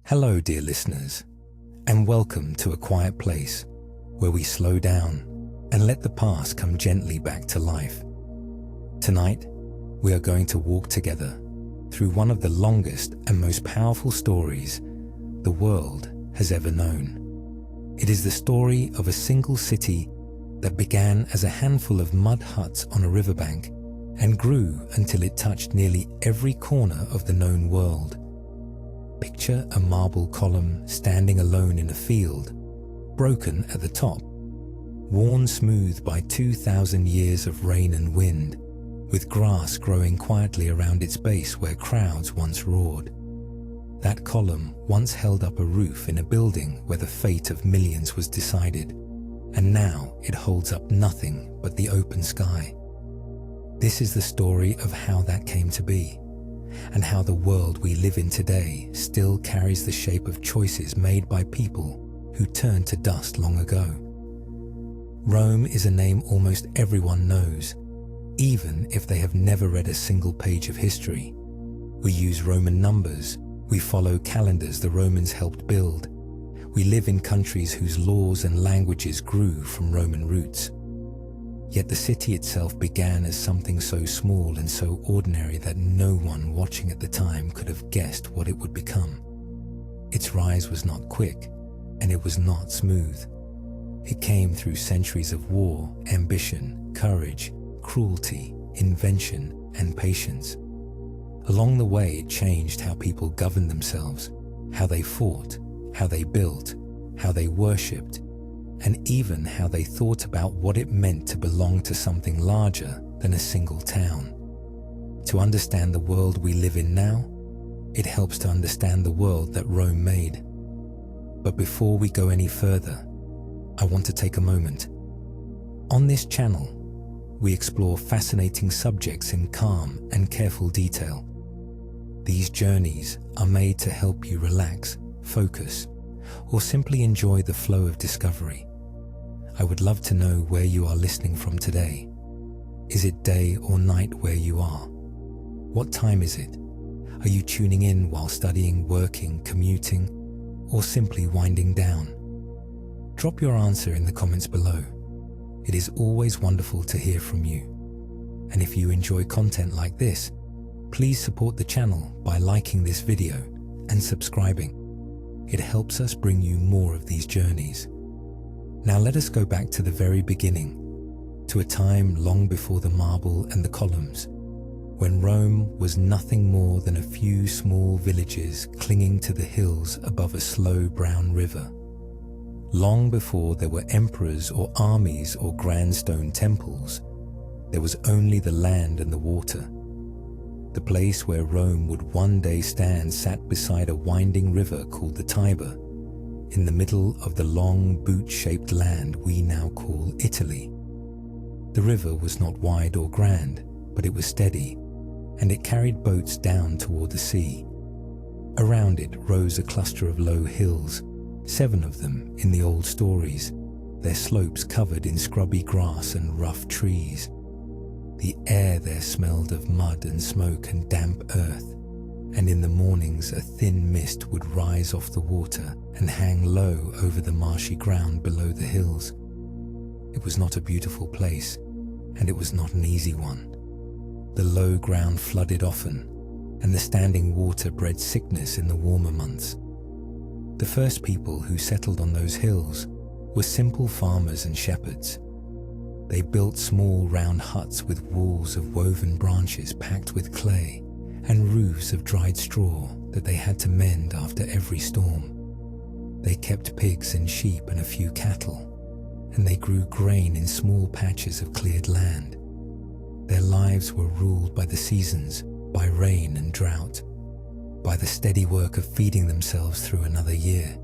Hello, dear listeners, and welcome to A Quiet Place, where we slow down and let the past come gently back to life. Tonight, we are going to walk together through one of the longest and most powerful stories the world has ever known. It is the story of a single city that began as a handful of mud huts on a riverbank and grew until it touched nearly every corner of the known world. Picture a marble column standing alone in a field, broken at the top, worn smooth by 2,000 years of rain and wind, with grass growing quietly around its base where crowds once roared. That column once held up a roof in a building where the fate of millions was decided, and now it holds up nothing but the open sky. This is the story of how that came to be, and how the world we live in today still carries the shape of choices made by people who turned to dust long ago. Rome is a name almost everyone knows, even if they have never read a single page of history. We use Roman numbers, we follow calendars the Romans helped build, we live in countries whose laws and languages grew from Roman roots. Yet the city itself began as something so small and so ordinary that no one watching at the time could have guessed what it would become. Its rise was not quick, and it was not smooth. It came through centuries of war, ambition, courage, cruelty, invention, and patience. Along the way, it changed how people governed themselves, how they fought, how they built, how they worshipped, and even how they thought about what it meant to belong to something larger than a single town. To understand the world we live in now, it helps to understand the world that Rome made. But before we go any further, I want to take a moment. On this channel, we explore fascinating subjects in calm and careful detail. These journeys are made to help you relax, focus, or simply enjoy the flow of discovery. I would love to know where you are listening from today. Is it day or night where you are? What time is it? Are you tuning in while studying, working, commuting, or simply winding down? Drop your answer in the comments below. It is always wonderful to hear from you. And if you enjoy content like this, please support the channel by liking this video and subscribing. It helps us bring you more of these journeys. Now let us go back to the very beginning, to a time long before the marble and the columns, when Rome was nothing more than a few small villages clinging to the hills above a slow brown river. Long before there were emperors or armies or grand stone temples, there was only the land and the water. The place where Rome would one day stand sat beside a winding river called the Tiber, in the middle of the long boot-shaped land we now call Italy. The river was not wide or grand, but it was steady, and it carried boats down toward the sea. Around it rose a cluster of low hills, 7 of them in the old stories, their slopes covered in scrubby grass and rough trees. The air there smelled of mud and smoke and damp earth, and in the mornings a thin mist would rise off the water and hang low over the marshy ground below the hills. It was not a beautiful place, and it was not an easy one. The low ground flooded often, and the standing water bred sickness in the warmer months. The first people who settled on those hills were simple farmers and shepherds. They built small round huts with walls of woven branches packed with clay, and roofs of dried straw that they had to mend after every storm. They kept pigs and sheep and a few cattle, and they grew grain in small patches of cleared land. Their lives were ruled by the seasons, by rain and drought, by the steady work of feeding themselves through another year.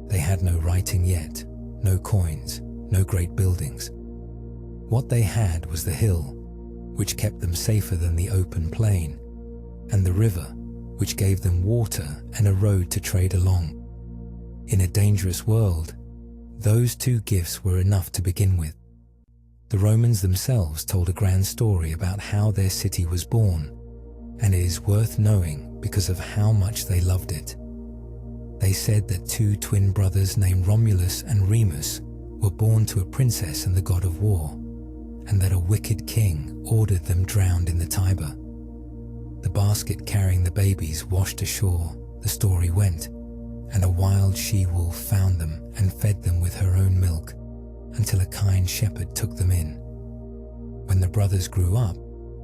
They had no writing yet, no coins, no great buildings. What they had was the hill, which kept them safer than the open plain, and the river, which gave them water and a road to trade along. In a dangerous world, those 2 gifts were enough to begin with. The Romans themselves told a grand story about how their city was born, and it is worth knowing because of how much they loved it. They said that two twin brothers named Romulus and Remus were born to a princess and the god of war, and that a wicked king ordered them drowned in the Tiber. The basket carrying the babies washed ashore, the story went, and a wild she-wolf found them and fed them with her own milk until a kind shepherd took them in. When the brothers grew up,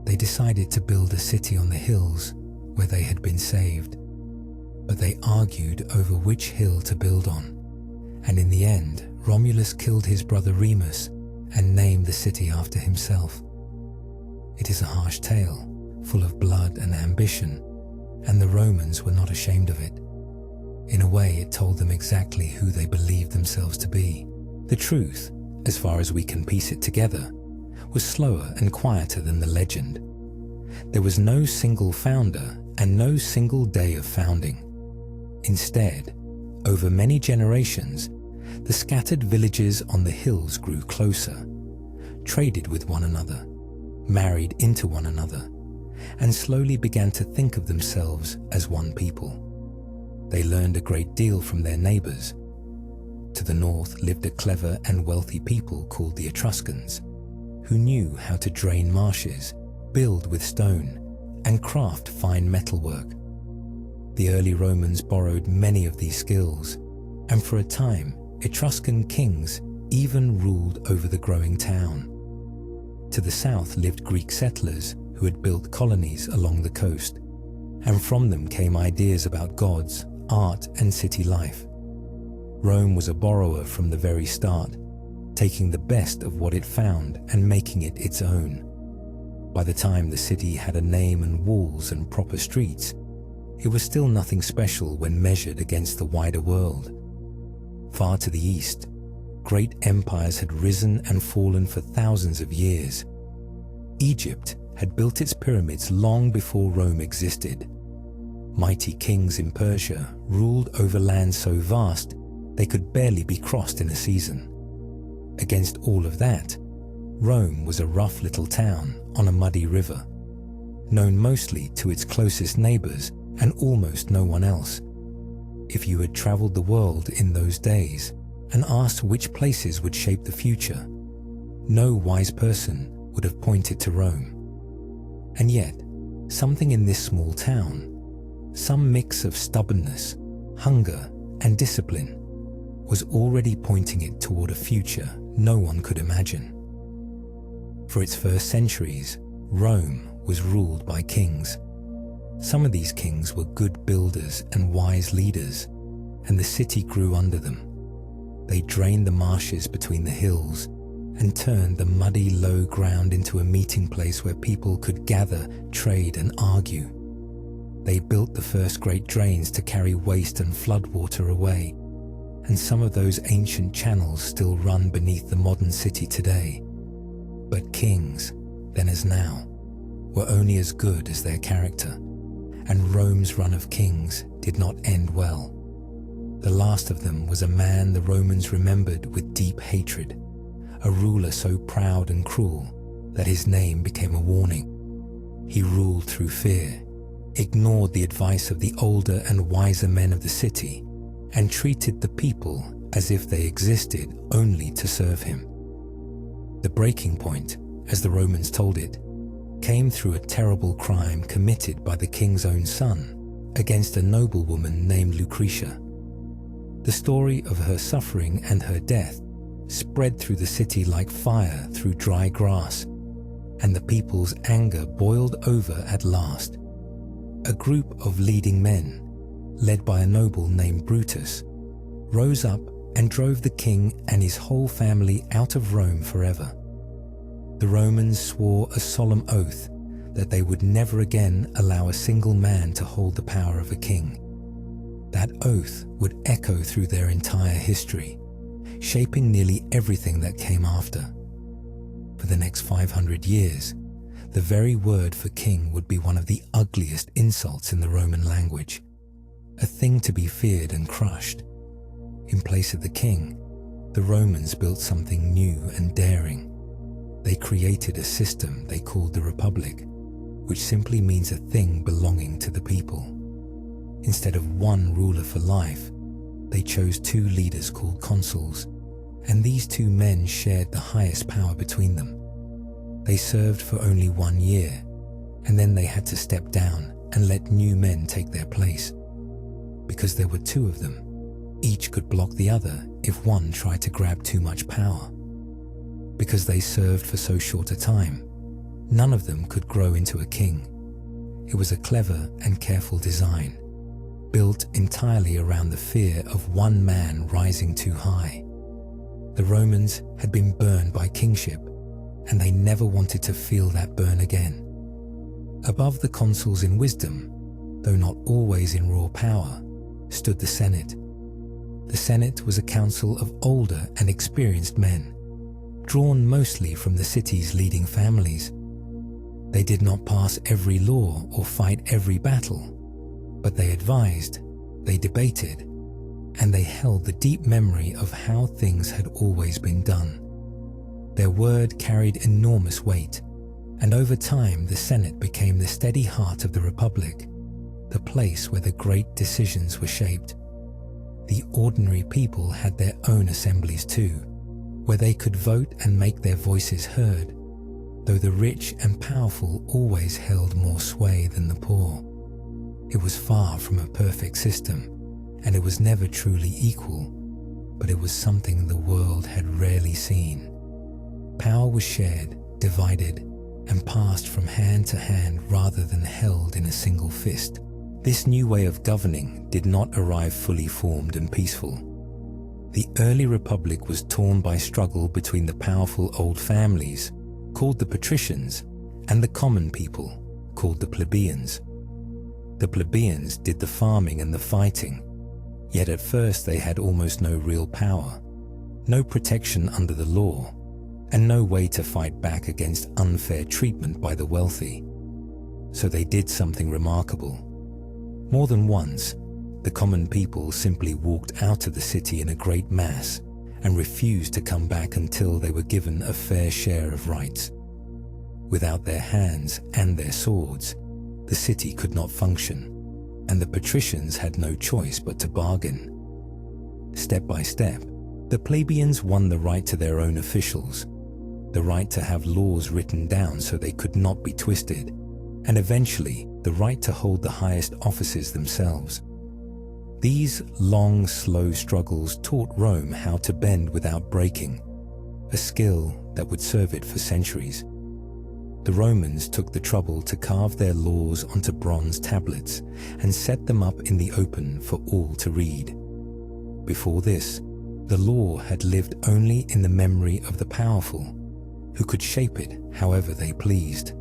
they decided to build a city on the hills where they had been saved. But they argued over which hill to build on, and in the end, Romulus killed his brother Remus and named the city after himself. It is a harsh tale, full of blood and ambition, and the Romans were not ashamed of it. In a way, it told them exactly who they believed themselves to be. The truth, as far as we can piece it together, was slower and quieter than the legend. There was no single founder and no single day of founding. Instead, over many generations, the scattered villages on the hills grew closer, traded with one another, married into one another, and slowly began to think of themselves as one people. They learned a great deal from their neighbors. To the north lived a clever and wealthy people called the Etruscans, who knew how to drain marshes, build with stone, and craft fine metalwork. The early Romans borrowed many of these skills, and for a time, Etruscan kings even ruled over the growing town. To the south lived Greek settlers who had built colonies along the coast, and from them came ideas about gods, art, and city life. Rome was a borrower from the very start, taking the best of what it found and making it its own. By the time the city had a name and walls and proper streets, it was still nothing special when measured against the wider world. Far to the east, great empires had risen and fallen for thousands of years. Egypt had built its pyramids long before Rome existed. Mighty kings in Persia ruled over lands so vast they could barely be crossed in a season. Against all of that, Rome was a rough little town on a muddy river, known mostly to its closest neighbors and almost no one else. If you had traveled the world in those days and asked which places would shape the future, no wise person would have pointed to Rome. And yet, something in this small town, some mix of stubbornness, hunger, and discipline, was already pointing it toward a future no one could imagine. For its first centuries, Rome was ruled by kings. Some of these kings were good builders and wise leaders, and the city grew under them. They drained the marshes between the hills and turned the muddy, low ground into a meeting place where people could gather, trade, and argue. They built the first great drains to carry waste and floodwater away, and some of those ancient channels still run beneath the modern city today. But kings, then as now, were only as good as their character, and Rome's run of kings did not end well. The last of them was a man the Romans remembered with deep hatred, a ruler so proud and cruel that his name became a warning. He ruled through fear, ignored the advice of the older and wiser men of the city, and treated the people as if they existed only to serve him. The breaking point, as the Romans told it, came through a terrible crime committed by the king's own son against a noblewoman named Lucretia. The story of her suffering and her death spread through the city like fire through dry grass, and the people's anger boiled over at last. A group of leading men, led by a noble named Brutus, rose up and drove the king and his whole family out of Rome forever. The Romans swore a solemn oath that they would never again allow a single man to hold the power of a king. That oath would echo through their entire history, shaping nearly everything that came after. For the next 500 years, the very word for king would be one of the ugliest insults in the Roman language, a thing to be feared and crushed. In place of the king, the Romans built something new and daring. They created a system they called the Republic, which simply means a thing belonging to the people. Instead of one ruler for life, they chose two leaders called consuls, and these two men shared the highest power between them. They served for only 1 year, and then they had to step down and let new men take their place. Because there were two of them, each could block the other if one tried to grab too much power. Because they served for so short a time, none of them could grow into a king. It was a clever and careful design, built entirely around the fear of one man rising too high. The Romans had been burned by kingship, and they never wanted to feel that burn again. Above the consuls in wisdom, though not always in raw power, stood the Senate. The Senate was a council of older and experienced men, drawn mostly from the city's leading families. They did not pass every law or fight every battle, but they advised, they debated, and they held the deep memory of how things had always been done. Their word carried enormous weight, and over time the Senate became the steady heart of the Republic, the place where the great decisions were shaped. The ordinary people had their own assemblies too, where they could vote and make their voices heard, though the rich and powerful always held more sway than the poor. It was far from a perfect system, and it was never truly equal, but it was something the world had rarely seen. Power was shared, divided, and passed from hand to hand rather than held in a single fist. This new way of governing did not arrive fully formed and peaceful. The early republic was torn by struggle between the powerful old families, called the patricians, and the common people, called the plebeians. The plebeians did the farming and the fighting, yet at first they had almost no real power, no protection under the law, and no way to fight back against unfair treatment by the wealthy. So they did something remarkable. More than once, the common people simply walked out of the city in a great mass and refused to come back until they were given a fair share of rights. Without their hands and their swords, the city could not function, and the patricians had no choice but to bargain. Step by step, the plebeians won the right to their own officials, the right to have laws written down so they could not be twisted, and eventually the right to hold the highest offices themselves. These long, slow struggles taught Rome how to bend without breaking, a skill that would serve it for centuries. The Romans took the trouble to carve their laws onto bronze tablets and set them up in the open for all to read. Before this, the law had lived only in the memory of the powerful, who could shape it however they pleased.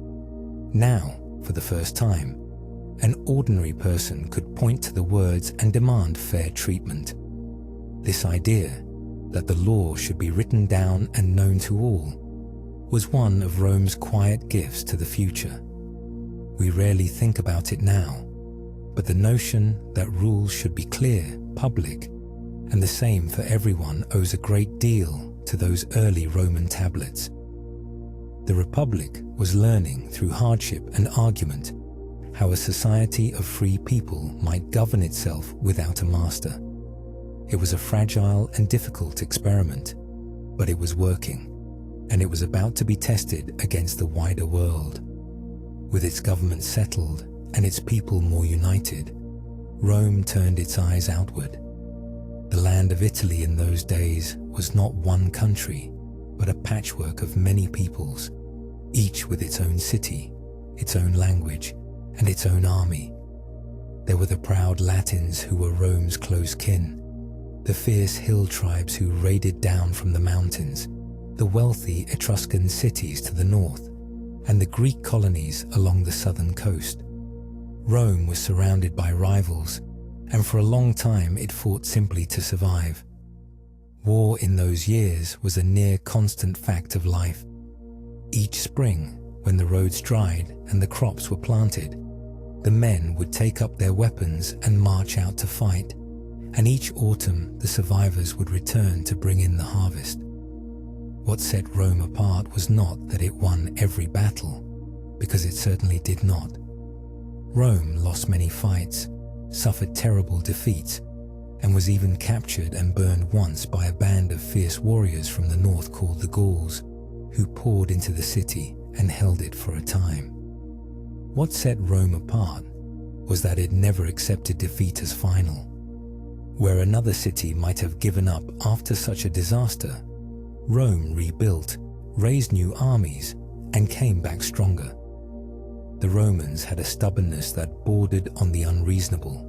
Now, for the first time, an ordinary person could point to the words and demand fair treatment. This idea, that the law should be written down and known to all, was one of Rome's quiet gifts to the future. We rarely think about it now, but the notion that rules should be clear, public, and the same for everyone owes a great deal to those early Roman tablets. The Republic was learning through hardship and argument how a society of free people might govern itself without a master. It was a fragile and difficult experiment, but it was working, and it was about to be tested against the wider world. With its government settled and its people more united, Rome turned its eyes outward. The land of Italy in those days was not one country, but a patchwork of many peoples, each with its own city, its own language, and its own army. There were the proud Latins who were Rome's close kin, the fierce hill tribes who raided down from the mountains, the wealthy Etruscan cities to the north, and the Greek colonies along the southern coast. Rome was surrounded by rivals, and for a long time it fought simply to survive. War in those years was a near constant fact of life. Each spring, when the roads dried and the crops were planted, the men would take up their weapons and march out to fight, and each autumn the survivors would return to bring in the harvest. What set Rome apart was not that it won every battle, because it certainly did not. Rome lost many fights, suffered terrible defeats, and was even captured and burned once by a band of fierce warriors from the north called the Gauls, who poured into the city and held it for a time. What set Rome apart was that it never accepted defeat as final. Where another city might have given up after such a disaster, Rome rebuilt, raised new armies, and came back stronger. The Romans had a stubbornness that bordered on the unreasonable,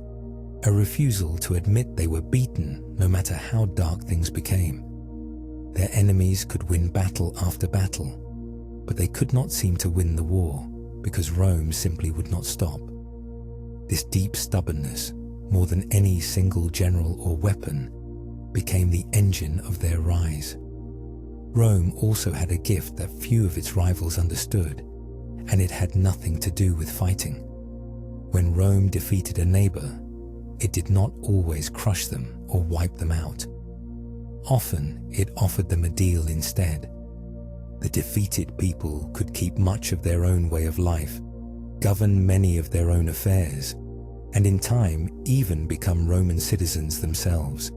a refusal to admit they were beaten no matter how dark things became. Their enemies could win battle after battle, but they could not seem to win the war because Rome simply would not stop. This deep stubbornness, more than any single general or weapon, became the engine of their rise. Rome also had a gift that few of its rivals understood, and it had nothing to do with fighting. When Rome defeated a neighbor, it did not always crush them or wipe them out. Often, it offered them a deal instead. The defeated people could keep much of their own way of life, govern many of their own affairs, and in time even become Roman citizens themselves.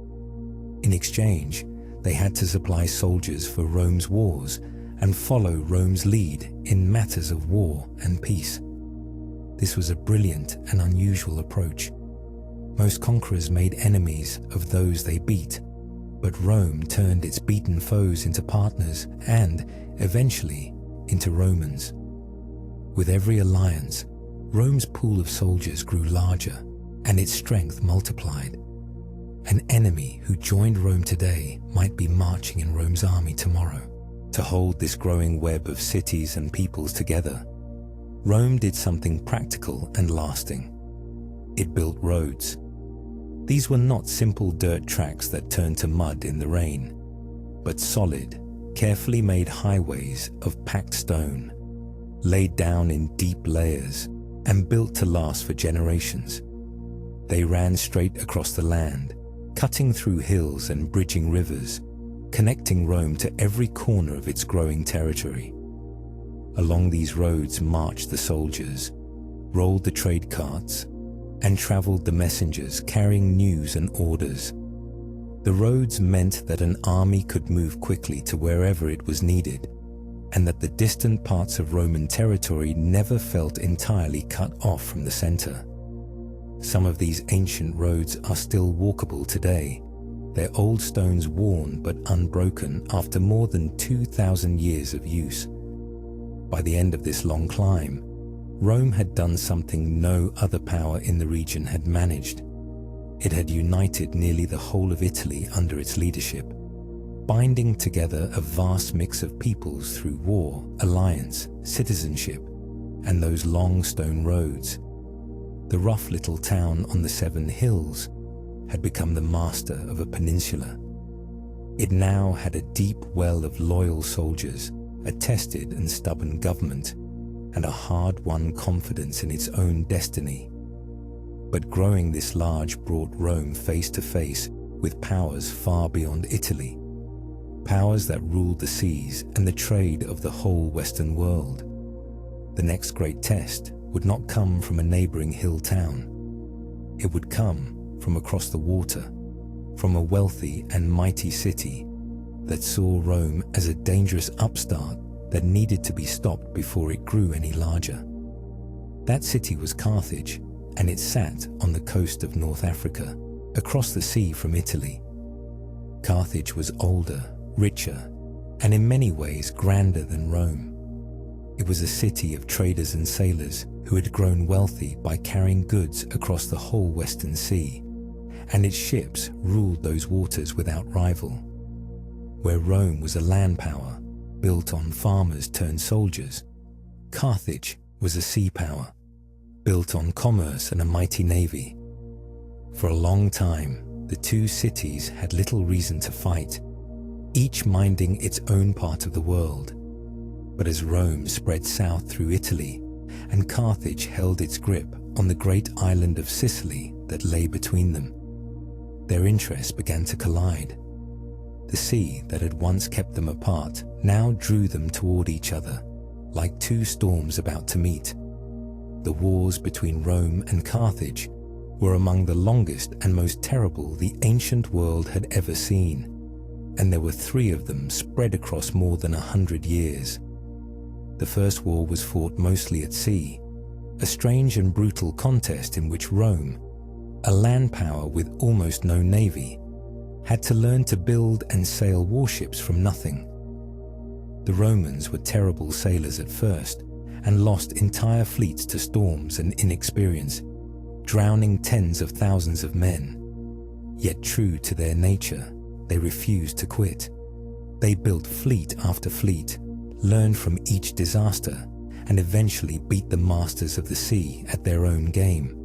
In exchange, they had to supply soldiers for Rome's wars and follow Rome's lead in matters of war and peace. This was a brilliant and unusual approach. Most conquerors made enemies of those they beat, but Rome turned its beaten foes into partners and, eventually, into Romans. With every alliance, Rome's pool of soldiers grew larger and its strength multiplied. An enemy who joined Rome today might be marching in Rome's army tomorrow. To hold this growing web of cities and peoples together, Rome did something practical and lasting. It built roads. These were not simple dirt tracks that turned to mud in the rain, but solid, carefully made highways of packed stone, laid down in deep layers and built to last for generations. They ran straight across the land, cutting through hills and bridging rivers, connecting Rome to every corner of its growing territory. Along these roads marched the soldiers, rolled the trade carts, and traveled the messengers carrying news and orders. The roads meant that an army could move quickly to wherever it was needed, and that the distant parts of Roman territory never felt entirely cut off from the center. Some of these ancient roads are still walkable today, their old stones worn but unbroken after more than 2,000 years of use. By the end of this long climb, Rome had done something no other power in the region had managed. It had united nearly the whole of Italy under its leadership, binding together a vast mix of peoples through war, alliance, citizenship, and those long stone roads. The rough little town on the 7 hills had become the master of a peninsula. It now had a deep well of loyal soldiers, a tested and stubborn government, and a hard-won confidence in its own destiny. But growing this large brought Rome face to face with powers far beyond Italy, powers that ruled the seas and the trade of the whole Western world. The next great test would not come from a neighboring hill town. It would come from across the water, from a wealthy and mighty city that saw Rome as a dangerous upstart that needed to be stopped before it grew any larger. That city was Carthage, and it sat on the coast of North Africa, across the sea from Italy. Carthage was older, richer, and in many ways grander than Rome. It was a city of traders and sailors who had grown wealthy by carrying goods across the whole Western Sea, and its ships ruled those waters without rival. Where Rome was a land power, built on farmers turned soldiers, Carthage was a sea power, built on commerce and a mighty navy. For a long time, the two cities had little reason to fight, each minding its own part of the world. But as Rome spread south through Italy, and Carthage held its grip on the great island of Sicily that lay between them, their interests began to collide. The sea that had once kept them apart now drew them toward each other, like two storms about to meet. The wars between Rome and Carthage were among the longest and most terrible the ancient world had ever seen, and there were 3 of them spread across more than 100 years. The first war was fought mostly at sea, a strange and brutal contest in which Rome, a land power with almost no navy, had to learn to build and sail warships from nothing. The Romans were terrible sailors at first and lost entire fleets to storms and inexperience, drowning tens of thousands of men. Yet true to their nature, they refused to quit. They built fleet after fleet, learned from each disaster, and eventually beat the masters of the sea at their own game.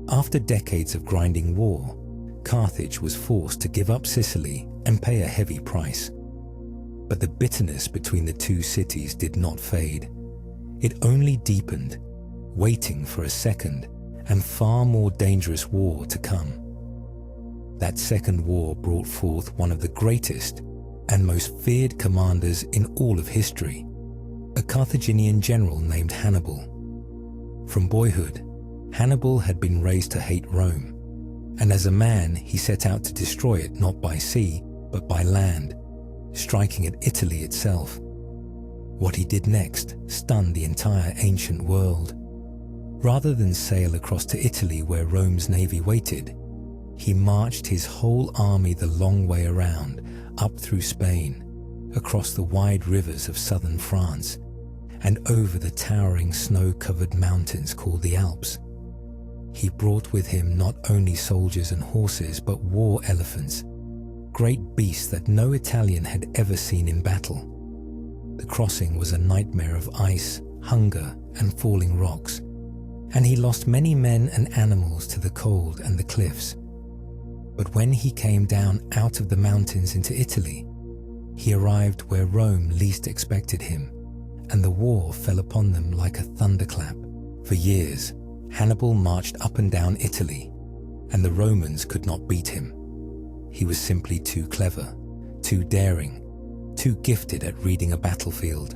After decades of grinding war, Carthage was forced to give up Sicily and pay a heavy price. But the bitterness between the 2 cities did not fade. It only deepened, waiting for a second and far more dangerous war to come. That second war brought forth one of the greatest and most feared commanders in all of history, a Carthaginian general named Hannibal. From boyhood, Hannibal had been raised to hate Rome, and as a man he set out to destroy it not by sea but by land, striking at Italy itself. What he did next stunned the entire ancient world. Rather than sail across to Italy where Rome's navy waited, he marched his whole army the long way around, up through Spain, across the wide rivers of southern France, and over the towering snow-covered mountains called the Alps. He brought with him not only soldiers and horses, but war elephants, great beasts that no Italian had ever seen in battle. The crossing was a nightmare of ice, hunger, and falling rocks, and he lost many men and animals to the cold and the cliffs. But when he came down out of the mountains into Italy, he arrived where Rome least expected him, and the war fell upon them like a thunderclap. For years, Hannibal marched up and down Italy, and the Romans could not beat him. He was simply too clever, too daring, too gifted at reading a battlefield.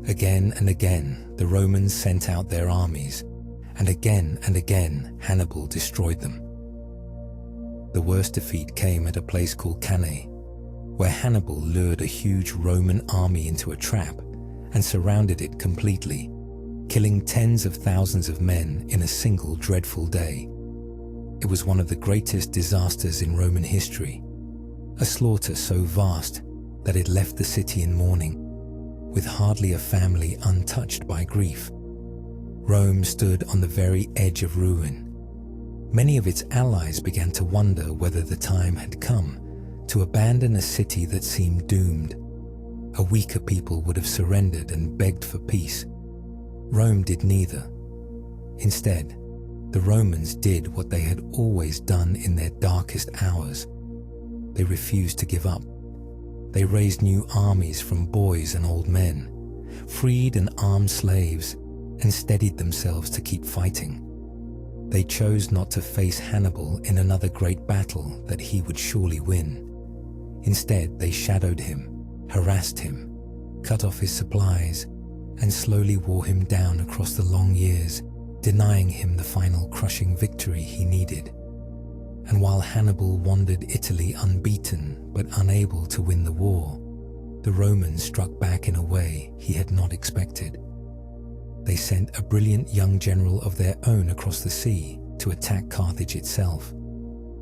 Again and again, the Romans sent out their armies, and again Hannibal destroyed them. The worst defeat came at a place called Cannae, where Hannibal lured a huge Roman army into a trap and surrounded it completely, killing tens of thousands of men in a single dreadful day. It was one of the greatest disasters in Roman history, a slaughter so vast that it left the city in mourning, with hardly a family untouched by grief. Rome stood on the very edge of ruin. Many of its allies began to wonder whether the time had come to abandon a city that seemed doomed. A weaker people would have surrendered and begged for peace. Rome did neither. Instead, the Romans did what they had always done in their darkest hours. They refused to give up. They raised new armies from boys and old men, freed and armed slaves, and steadied themselves to keep fighting. They chose not to face Hannibal in another great battle that he would surely win. Instead, they shadowed him, harassed him, cut off his supplies, and slowly wore him down across the long years, denying him the final crushing victory he needed. And while Hannibal wandered Italy unbeaten but unable to win the war, the Romans struck back in a way he had not expected. They sent a brilliant young general of their own across the sea to attack Carthage itself,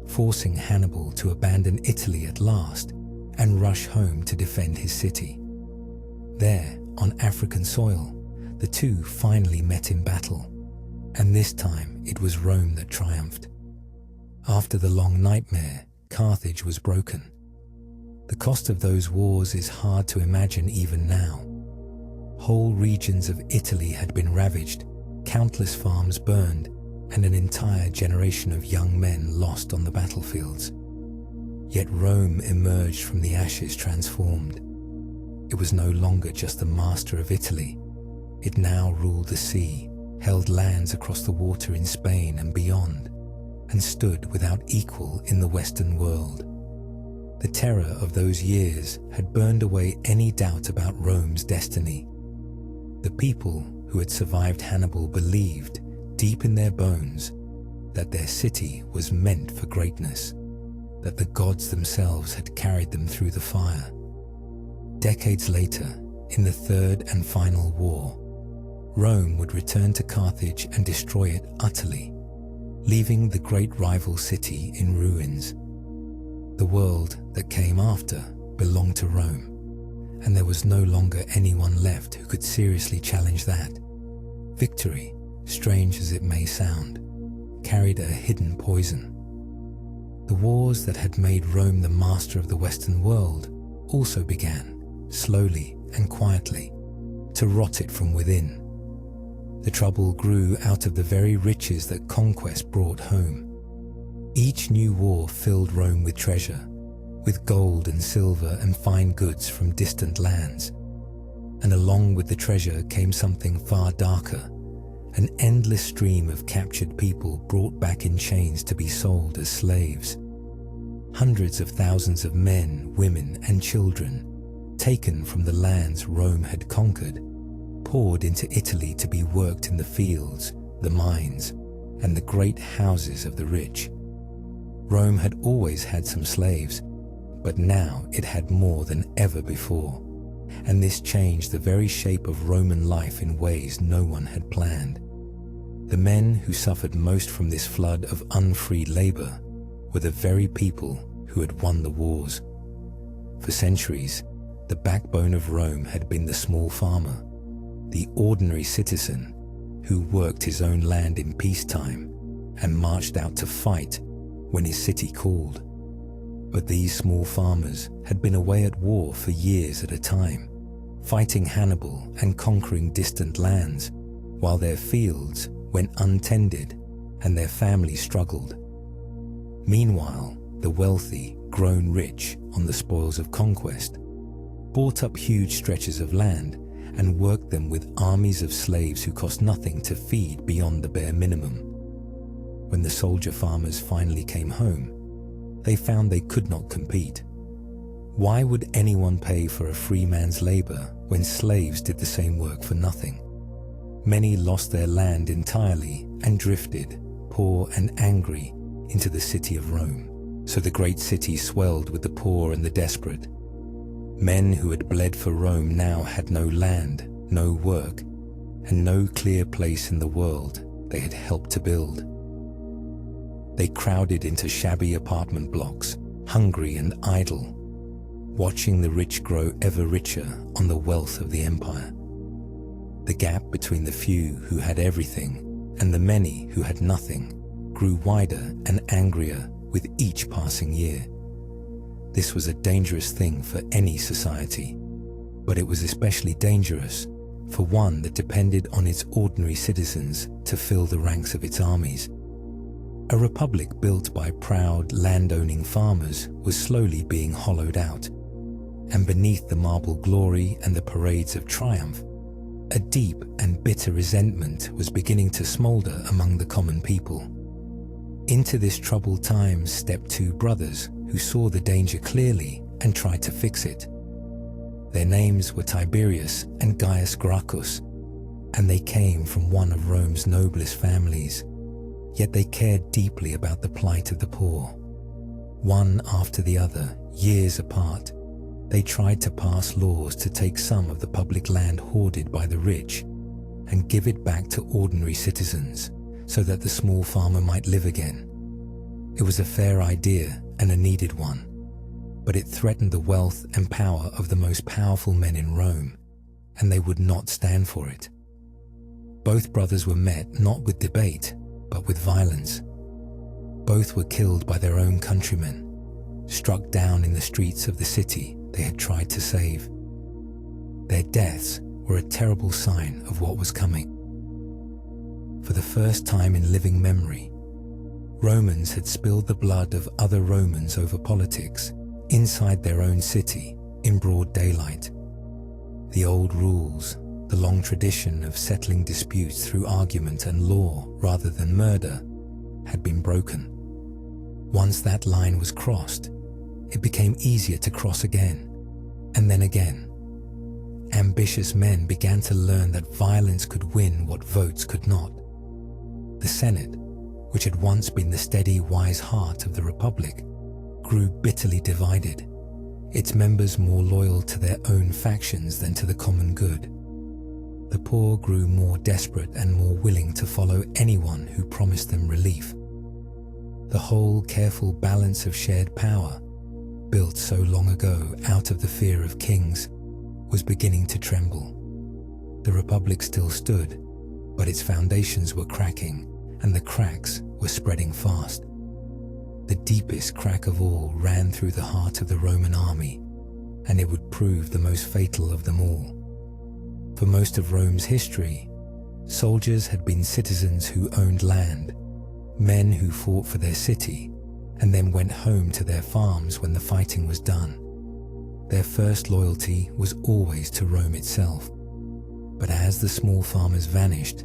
forcing Hannibal to abandon Italy at last and rush home to defend his city. There, on African soil, the two finally met in battle, and this time it was Rome that triumphed. After the long nightmare, Carthage was broken. The cost of those wars is hard to imagine even now. Whole regions of Italy had been ravaged, countless farms burned, and an entire generation of young men lost on the battlefields. Yet Rome emerged from the ashes transformed. It was no longer just the master of Italy. It now ruled the sea, held lands across the water in Spain and beyond, and stood without equal in the Western world. The terror of those years had burned away any doubt about Rome's destiny. The people who had survived Hannibal believed, deep in their bones, that their city was meant for greatness, that the gods themselves had carried them through the fire. Decades later, in the third and final war, Rome would return to Carthage and destroy it utterly, leaving the great rival city in ruins. The world that came after belonged to Rome, and there was no longer anyone left who could seriously challenge that. Victory, strange as it may sound, carried a hidden poison. The wars that had made Rome the master of the Western world also began, slowly and quietly, to rot it from within. The trouble grew out of the very riches that conquest brought home. Each new war filled Rome with treasure, with gold and silver and fine goods from distant lands. And along with the treasure came something far darker, an endless stream of captured people brought back in chains to be sold as slaves. Hundreds of thousands of men, women, and children, taken from the lands Rome had conquered, poured into Italy to be worked in the fields, the mines, and the great houses of the rich. Rome had always had some slaves, but now it had more than ever before, and this changed the very shape of Roman life in ways no one had planned. The men who suffered most from this flood of unfree labor were the very people who had won the wars. For centuries, the backbone of Rome had been the small farmer, the ordinary citizen who worked his own land in peacetime and marched out to fight when his city called. But these small farmers had been away at war for years at a time, fighting Hannibal and conquering distant lands, while their fields went untended and their families struggled. Meanwhile, the wealthy, grown rich on the spoils of conquest, bought up huge stretches of land and worked them with armies of slaves who cost nothing to feed beyond the bare minimum. When the soldier farmers finally came home, they found they could not compete. Why would anyone pay for a free man's labor when slaves did the same work for nothing? Many lost their land entirely and drifted, poor and angry, into the city of Rome. So the great city swelled with the poor and the desperate. Men who had bled for Rome now had no land, no work, and no clear place in the world they had helped to build. They crowded into shabby apartment blocks, hungry and idle, watching the rich grow ever richer on the wealth of the empire. The gap between the few who had everything and the many who had nothing grew wider and angrier with each passing year. This was a dangerous thing for any society, but it was especially dangerous for one that depended on its ordinary citizens to fill the ranks of its armies. A republic built by proud, land-owning farmers was slowly being hollowed out, and beneath the marble glory and the parades of triumph, a deep and bitter resentment was beginning to smolder among the common people. Into this troubled time stepped two brothers who saw the danger clearly and tried to fix it. Their names were Tiberius and Gaius Gracchus, and they came from one of Rome's noblest families. Yet they cared deeply about the plight of the poor. One after the other, years apart, they tried to pass laws to take some of the public land hoarded by the rich and give it back to ordinary citizens so that the small farmer might live again. It was a fair idea and a needed one, but it threatened the wealth and power of the most powerful men in Rome, and they would not stand for it. Both brothers were met not with debate, but with violence. Both were killed by their own countrymen, struck down in the streets of the city they had tried to save. Their deaths were a terrible sign of what was coming. For the first time in living memory, Romans had spilled the blood of other Romans over politics inside their own city in broad daylight. The old rules, the long tradition of settling disputes through argument and law rather than murder, had been broken. Once that line was crossed, it became easier to cross again, and then again. Ambitious men began to learn that violence could win what votes could not. The Senate, which had once been the steady, wise heart of the Republic, grew bitterly divided, its members more loyal to their own factions than to the common good. The poor grew more desperate and more willing to follow anyone who promised them relief. The whole careful balance of shared power, built so long ago out of the fear of kings, was beginning to tremble. The Republic still stood, but its foundations were cracking, and the cracks were spreading fast. The deepest crack of all ran through the heart of the Roman army, and it would prove the most fatal of them all. For most of Rome's history, soldiers had been citizens who owned land, men who fought for their city, and then went home to their farms when the fighting was done. Their first loyalty was always to Rome itself. But as the small farmers vanished,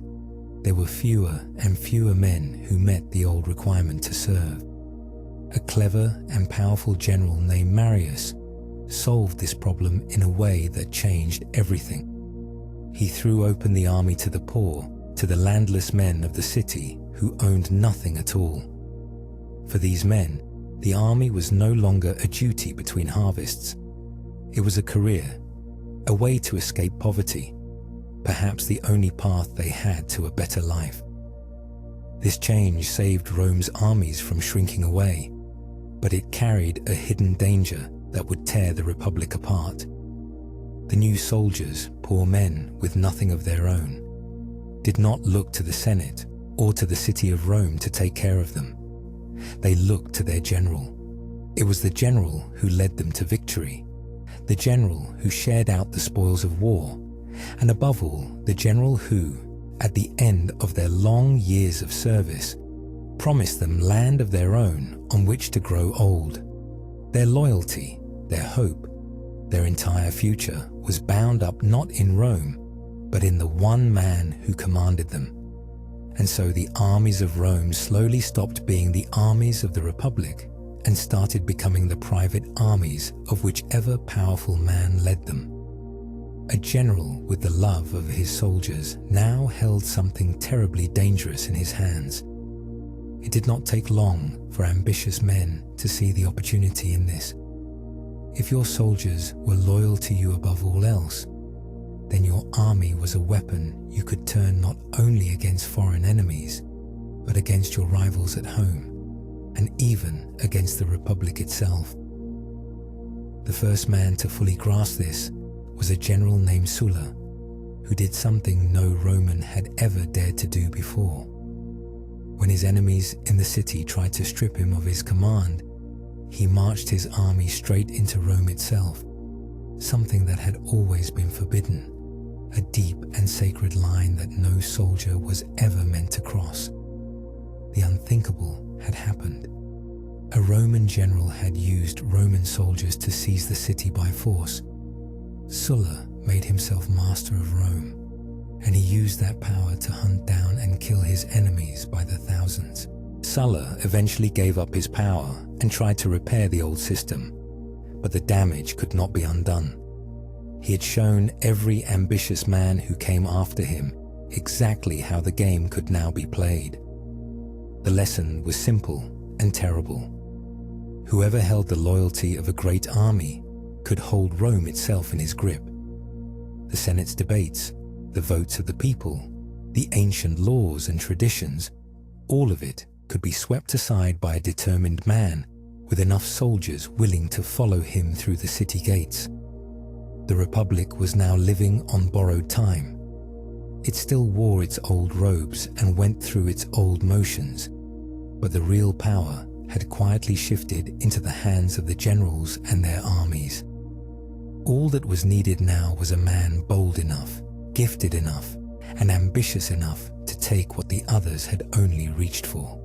there were fewer and fewer men who met the old requirement to serve. A clever and powerful general named Marius solved this problem in a way that changed everything. He threw open the army to the poor, to the landless men of the city who owned nothing at all. For these men, the army was no longer a duty between harvests. It was a career, a way to escape poverty, perhaps the only path they had to a better life. This change saved Rome's armies from shrinking away, but it carried a hidden danger that would tear the Republic apart. The new soldiers, poor men with nothing of their own, did not look to the Senate or to the city of Rome to take care of them. They looked to their general. It was the general who led them to victory, the general who shared out the spoils of war, and above all, the general who, at the end of their long years of service, promised them land of their own on which to grow old. Their loyalty, their hope, their entire future was bound up not in Rome, but in the one man who commanded them. And so the armies of Rome slowly stopped being the armies of the Republic and started becoming the private armies of whichever powerful man led them. A general with the love of his soldiers now held something terribly dangerous in his hands. It did not take long for ambitious men to see the opportunity in this. If your soldiers were loyal to you above all else, then your army was a weapon you could turn not only against foreign enemies, but against your rivals at home, and even against the Republic itself. The first man to fully grasp this was a general named Sulla, who did something no Roman had ever dared to do before. When his enemies in the city tried to strip him of his command, he marched his army straight into Rome itself, something that had always been forbidden, a deep and sacred line that no soldier was ever meant to cross. The unthinkable had happened. A Roman general had used Roman soldiers to seize the city by force. Sulla made himself master of Rome, and he used that power to hunt down and kill his enemies by the thousands. Sulla eventually gave up his power and tried to repair the old system, but the damage could not be undone. He had shown every ambitious man who came after him exactly how the game could now be played. The lesson was simple and terrible. Whoever held the loyalty of a great army could hold Rome itself in his grip. The Senate's debates, the votes of the people, the ancient laws and traditions, all of it could be swept aside by a determined man with enough soldiers willing to follow him through the city gates. The Republic was now living on borrowed time. It still wore its old robes and went through its old motions, but the real power had quietly shifted into the hands of the generals and their armies. All that was needed now was a man bold enough, gifted enough, and ambitious enough to take what the others had only reached for.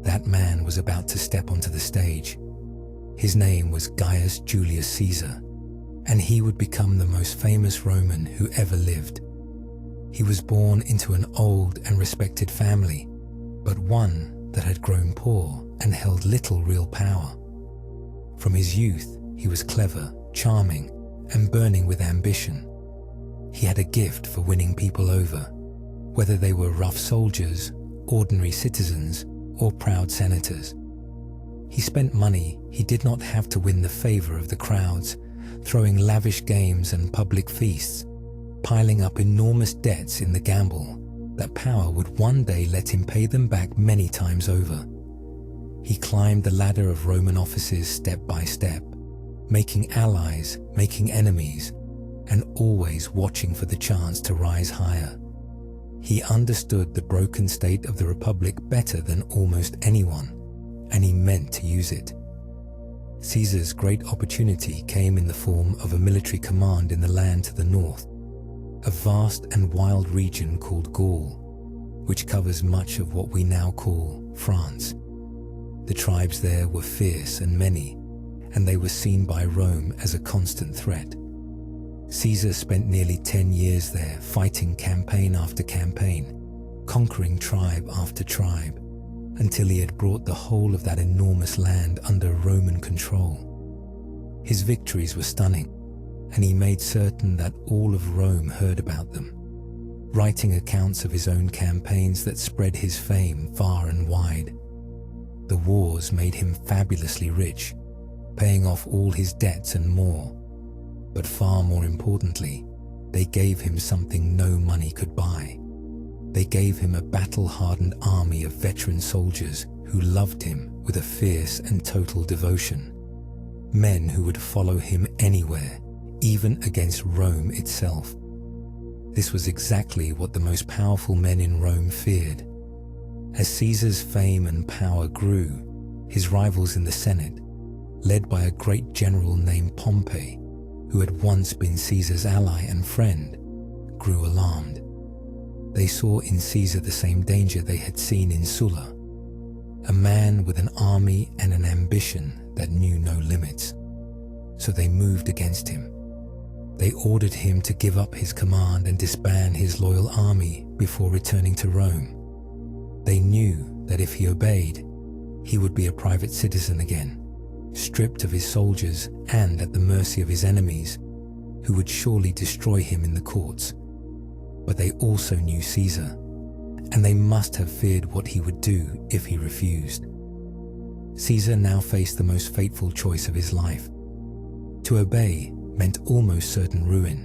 That man was about to step onto the stage. His name was Gaius Julius Caesar, and he would become the most famous Roman who ever lived. He was born into an old and respected family, but one that had grown poor and held little real power. From his youth, he was clever, charming, and burning with ambition. He had a gift for winning people over, whether they were rough soldiers ordinary citizens or proud senators. He spent money he did not have to win the favor of the crowds, throwing lavish games and public feasts, piling up enormous debts in the gamble that power would one day let him pay them back many times over. He climbed the ladder of Roman offices step by step, making allies, making enemies, and always watching for the chance to rise higher. He understood the broken state of the Republic better than almost anyone, and he meant to use it. Caesar's great opportunity came in the form of a military command in the land to the north, a vast and wild region called Gaul, which covers much of what we now call France. The tribes there were fierce and many, and they were seen by Rome as a constant threat. Caesar spent nearly 10 years there, fighting campaign after campaign, conquering tribe after tribe, until he had brought the whole of that enormous land under Roman control. His victories were stunning, and he made certain that all of Rome heard about them, writing accounts of his own campaigns that spread his fame far and wide. The wars made him fabulously rich, paying off all his debts and more. But far more importantly, they gave him something no money could buy. They gave him a battle-hardened army of veteran soldiers who loved him with a fierce and total devotion. Men who would follow him anywhere, even against Rome itself. This was exactly what the most powerful men in Rome feared. As Caesar's fame and power grew, his rivals in the Senate, led by a great general named Pompey, who had once been Caesar's ally and friend, grew alarmed. They saw in Caesar the same danger they had seen in Sulla, a man with an army and an ambition that knew no limits. So they moved against him. They ordered him to give up his command and disband his loyal army before returning to Rome. They knew that if he obeyed, he would be a private citizen again, stripped of his soldiers and at the mercy of his enemies, who would surely destroy him in the courts. But they also knew Caesar, and they must have feared what he would do if he refused. Caesar now faced the most fateful choice of his life. To obey meant almost certain ruin.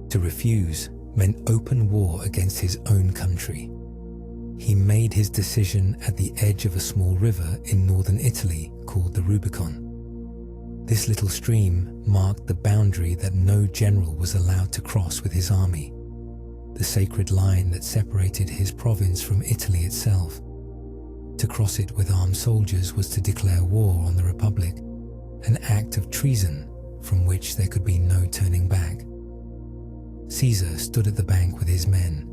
To refuse meant open war against his own country. He made his decision at the edge of a small river in northern Italy called the Rubicon. This little stream marked the boundary that no general was allowed to cross with his army, the sacred line that separated his province from Italy itself. To cross it with armed soldiers was to declare war on the Republic, an act of treason from which there could be no turning back. Caesar stood at the bank with his men,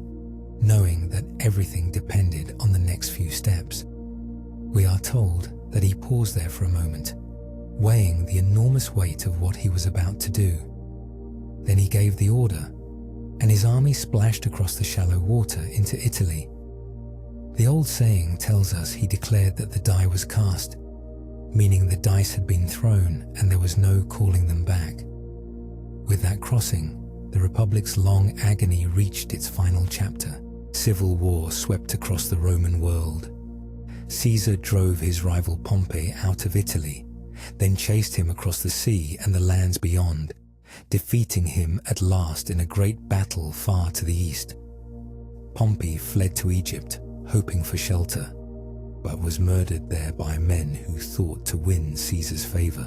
knowing that everything depended on the next few steps. We are told that he paused there for a moment, weighing the enormous weight of what he was about to do. Then he gave the order, and his army splashed across the shallow water into Italy. The old saying tells us he declared that the die was cast, meaning the dice had been thrown and there was no calling them back. With that crossing, the Republic's long agony reached its final chapter. Civil war swept across the Roman world. Caesar drove his rival Pompey out of Italy, then chased him across the sea and the lands beyond, defeating him at last in a great battle far to the east. Pompey fled to Egypt, hoping for shelter, but was murdered there by men who thought to win Caesar's favor.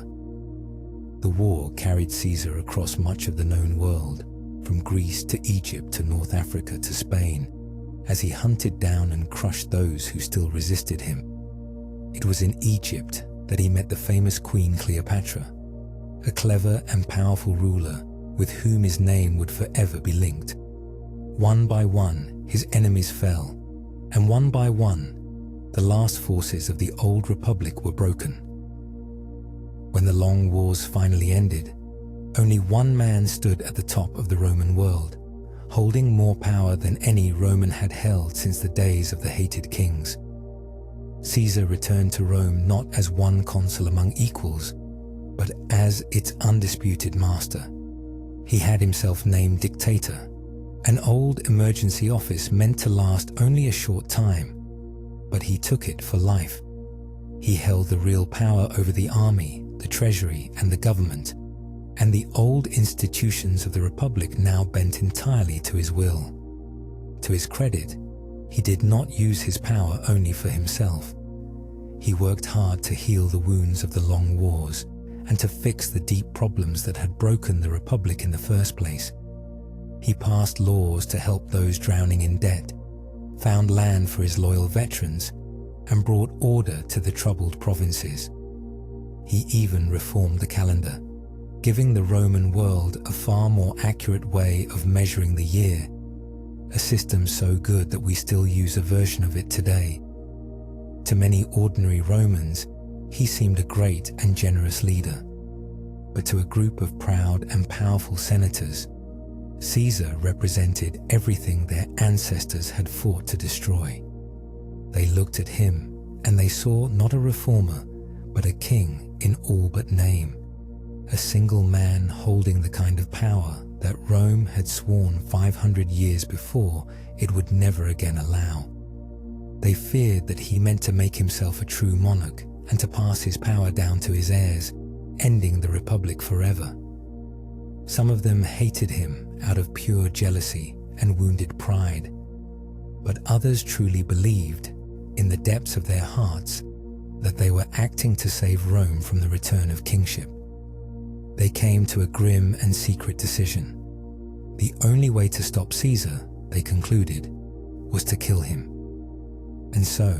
The war carried Caesar across much of the known world, from Greece to Egypt to North Africa to Spain, as he hunted down and crushed those who still resisted him. It was in Egypt that he met the famous Queen Cleopatra, a clever and powerful ruler with whom his name would forever be linked. One by one, his enemies fell, and one by one, the last forces of the old Republic were broken. When the long wars finally ended, only one man stood at the top of the Roman world, holding more power than any Roman had held since the days of the hated kings. Caesar returned to Rome not as one consul among equals, but as its undisputed master. He had himself named dictator, an old emergency office meant to last only a short time, but he took it for life. He held the real power over the army, the treasury, and the government, and the old institutions of the Republic now bent entirely to his will. To his credit, he did not use his power only for himself. He worked hard to heal the wounds of the long wars and to fix the deep problems that had broken the Republic in the first place. He passed laws to help those drowning in debt, found land for his loyal veterans, and brought order to the troubled provinces. He even reformed the calendar, giving the Roman world a far more accurate way of measuring the year, a system so good that we still use a version of it today. To many ordinary Romans, he seemed a great and generous leader. But to a group of proud and powerful senators, Caesar represented everything their ancestors had fought to destroy. They looked at him and they saw not a reformer, but a king in all but name, a single man holding the kind of power that Rome had sworn 500 years before it would never again allow. They feared that he meant to make himself a true monarch and to pass his power down to his heirs, ending the Republic forever. Some of them hated him out of pure jealousy and wounded pride, but others truly believed, in the depths of their hearts, that they were acting to save Rome from the return of kingship. They came to a grim and secret decision. The only way to stop Caesar, they concluded, was to kill him. And so,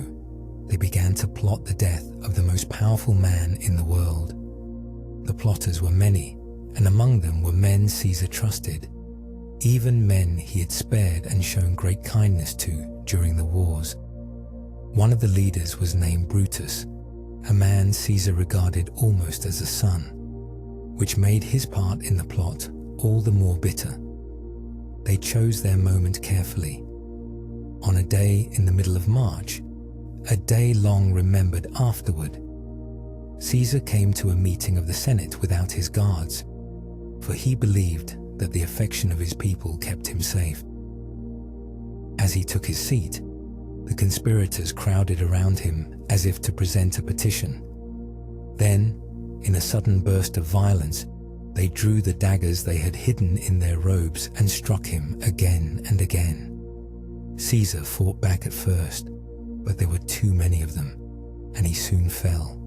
they began to plot the death of the most powerful man in the world. The plotters were many, and among them were men Caesar trusted, even men he had spared and shown great kindness to during the wars. One of the leaders was named Brutus, a man Caesar regarded almost as a son, which made his part in the plot all the more bitter. They chose their moment carefully. On a day in the middle of March, a day long remembered afterward, Caesar came to a meeting of the Senate without his guards, for he believed that the affection of his people kept him safe. As he took his seat, the conspirators crowded around him as if to present a petition. Then, in a sudden burst of violence, they drew the daggers they had hidden in their robes and struck him again and again. Caesar fought back at first, but there were too many of them, and he soon fell.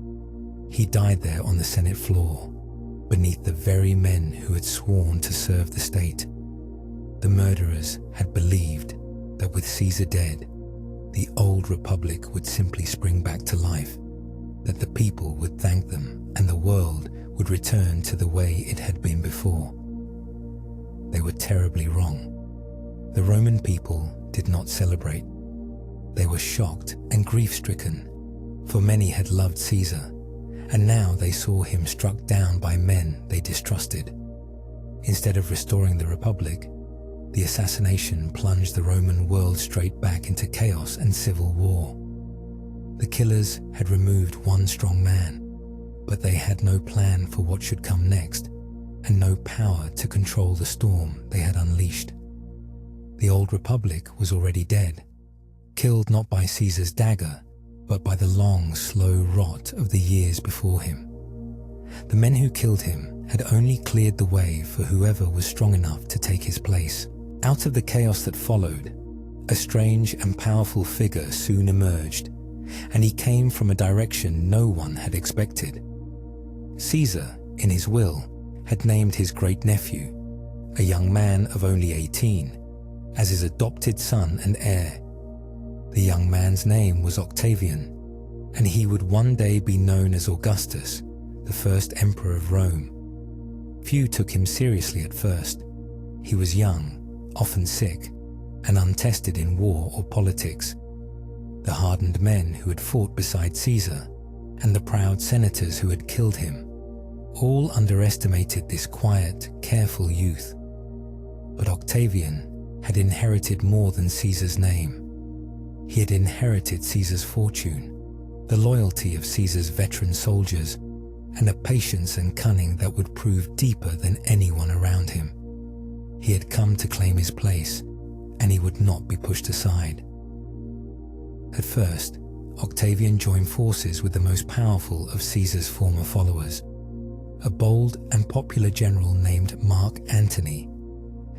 He died there on the Senate floor, beneath the very men who had sworn to serve the state. The murderers had believed that with Caesar dead, the old republic would simply spring back to life, that the people would thank them and the world would return to the way it had been before. They were terribly wrong. The Roman people did not celebrate. They were shocked and grief-stricken, for many had loved Caesar, and now they saw him struck down by men they distrusted. Instead of restoring the Republic, the assassination plunged the Roman world straight back into chaos and civil war. The killers had removed one strong man, but they had no plan for what should come next, and no power to control the storm they had unleashed. The old Republic was already dead, killed not by Caesar's dagger, but by the long, slow rot of the years before him. The men who killed him had only cleared the way for whoever was strong enough to take his place. Out of the chaos that followed, a strange and powerful figure soon emerged, and he came from a direction no one had expected. Caesar, in his will, had named his great-nephew, a young man of only 18, as his adopted son and heir. The young man's name was Octavian, and he would one day be known as Augustus, the first emperor of Rome. Few took him seriously at first. He was young, often sick, and untested in war or politics. The hardened men who had fought beside Caesar, and the proud senators who had killed him, all underestimated this quiet, careful youth. But Octavian had inherited more than Caesar's name. He had inherited Caesar's fortune, the loyalty of Caesar's veteran soldiers, and a patience and cunning that would prove deeper than anyone around him. He had come to claim his place, and he would not be pushed aside. At first, Octavian joined forces with the most powerful of Caesar's former followers, a bold and popular general named Mark Antony.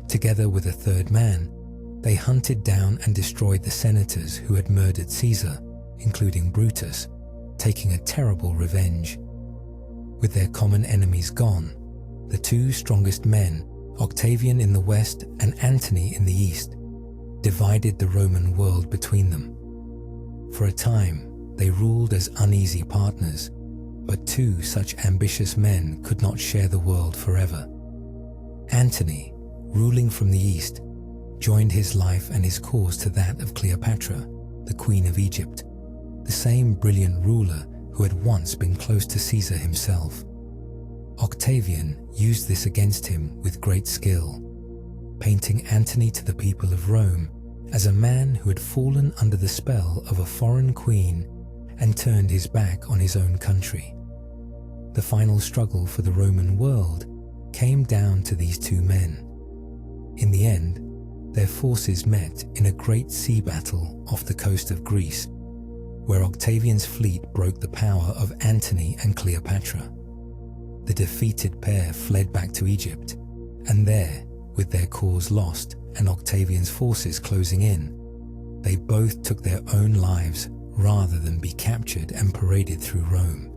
Together with a third man, they hunted down and destroyed the senators who had murdered Caesar, including Brutus, taking a terrible revenge. With their common enemies gone, the two strongest men, Octavian in the west and Antony in the east, divided the Roman world between them. For a time, they ruled as uneasy partners, but two such ambitious men could not share the world forever. Antony, ruling from the east, joined his life and his cause to that of Cleopatra, the Queen of Egypt, the same brilliant ruler who had once been close to Caesar himself. Octavian used this against him with great skill, painting Antony to the people of Rome as a man who had fallen under the spell of a foreign queen and turned his back on his own country. The final struggle for the Roman world came down to these two men. In the end, their forces met in a great sea battle off the coast of Greece, where Octavian's fleet broke the power of Antony and Cleopatra. The defeated pair fled back to Egypt, and there, with their cause lost and Octavian's forces closing in, they both took their own lives rather than be captured and paraded through Rome.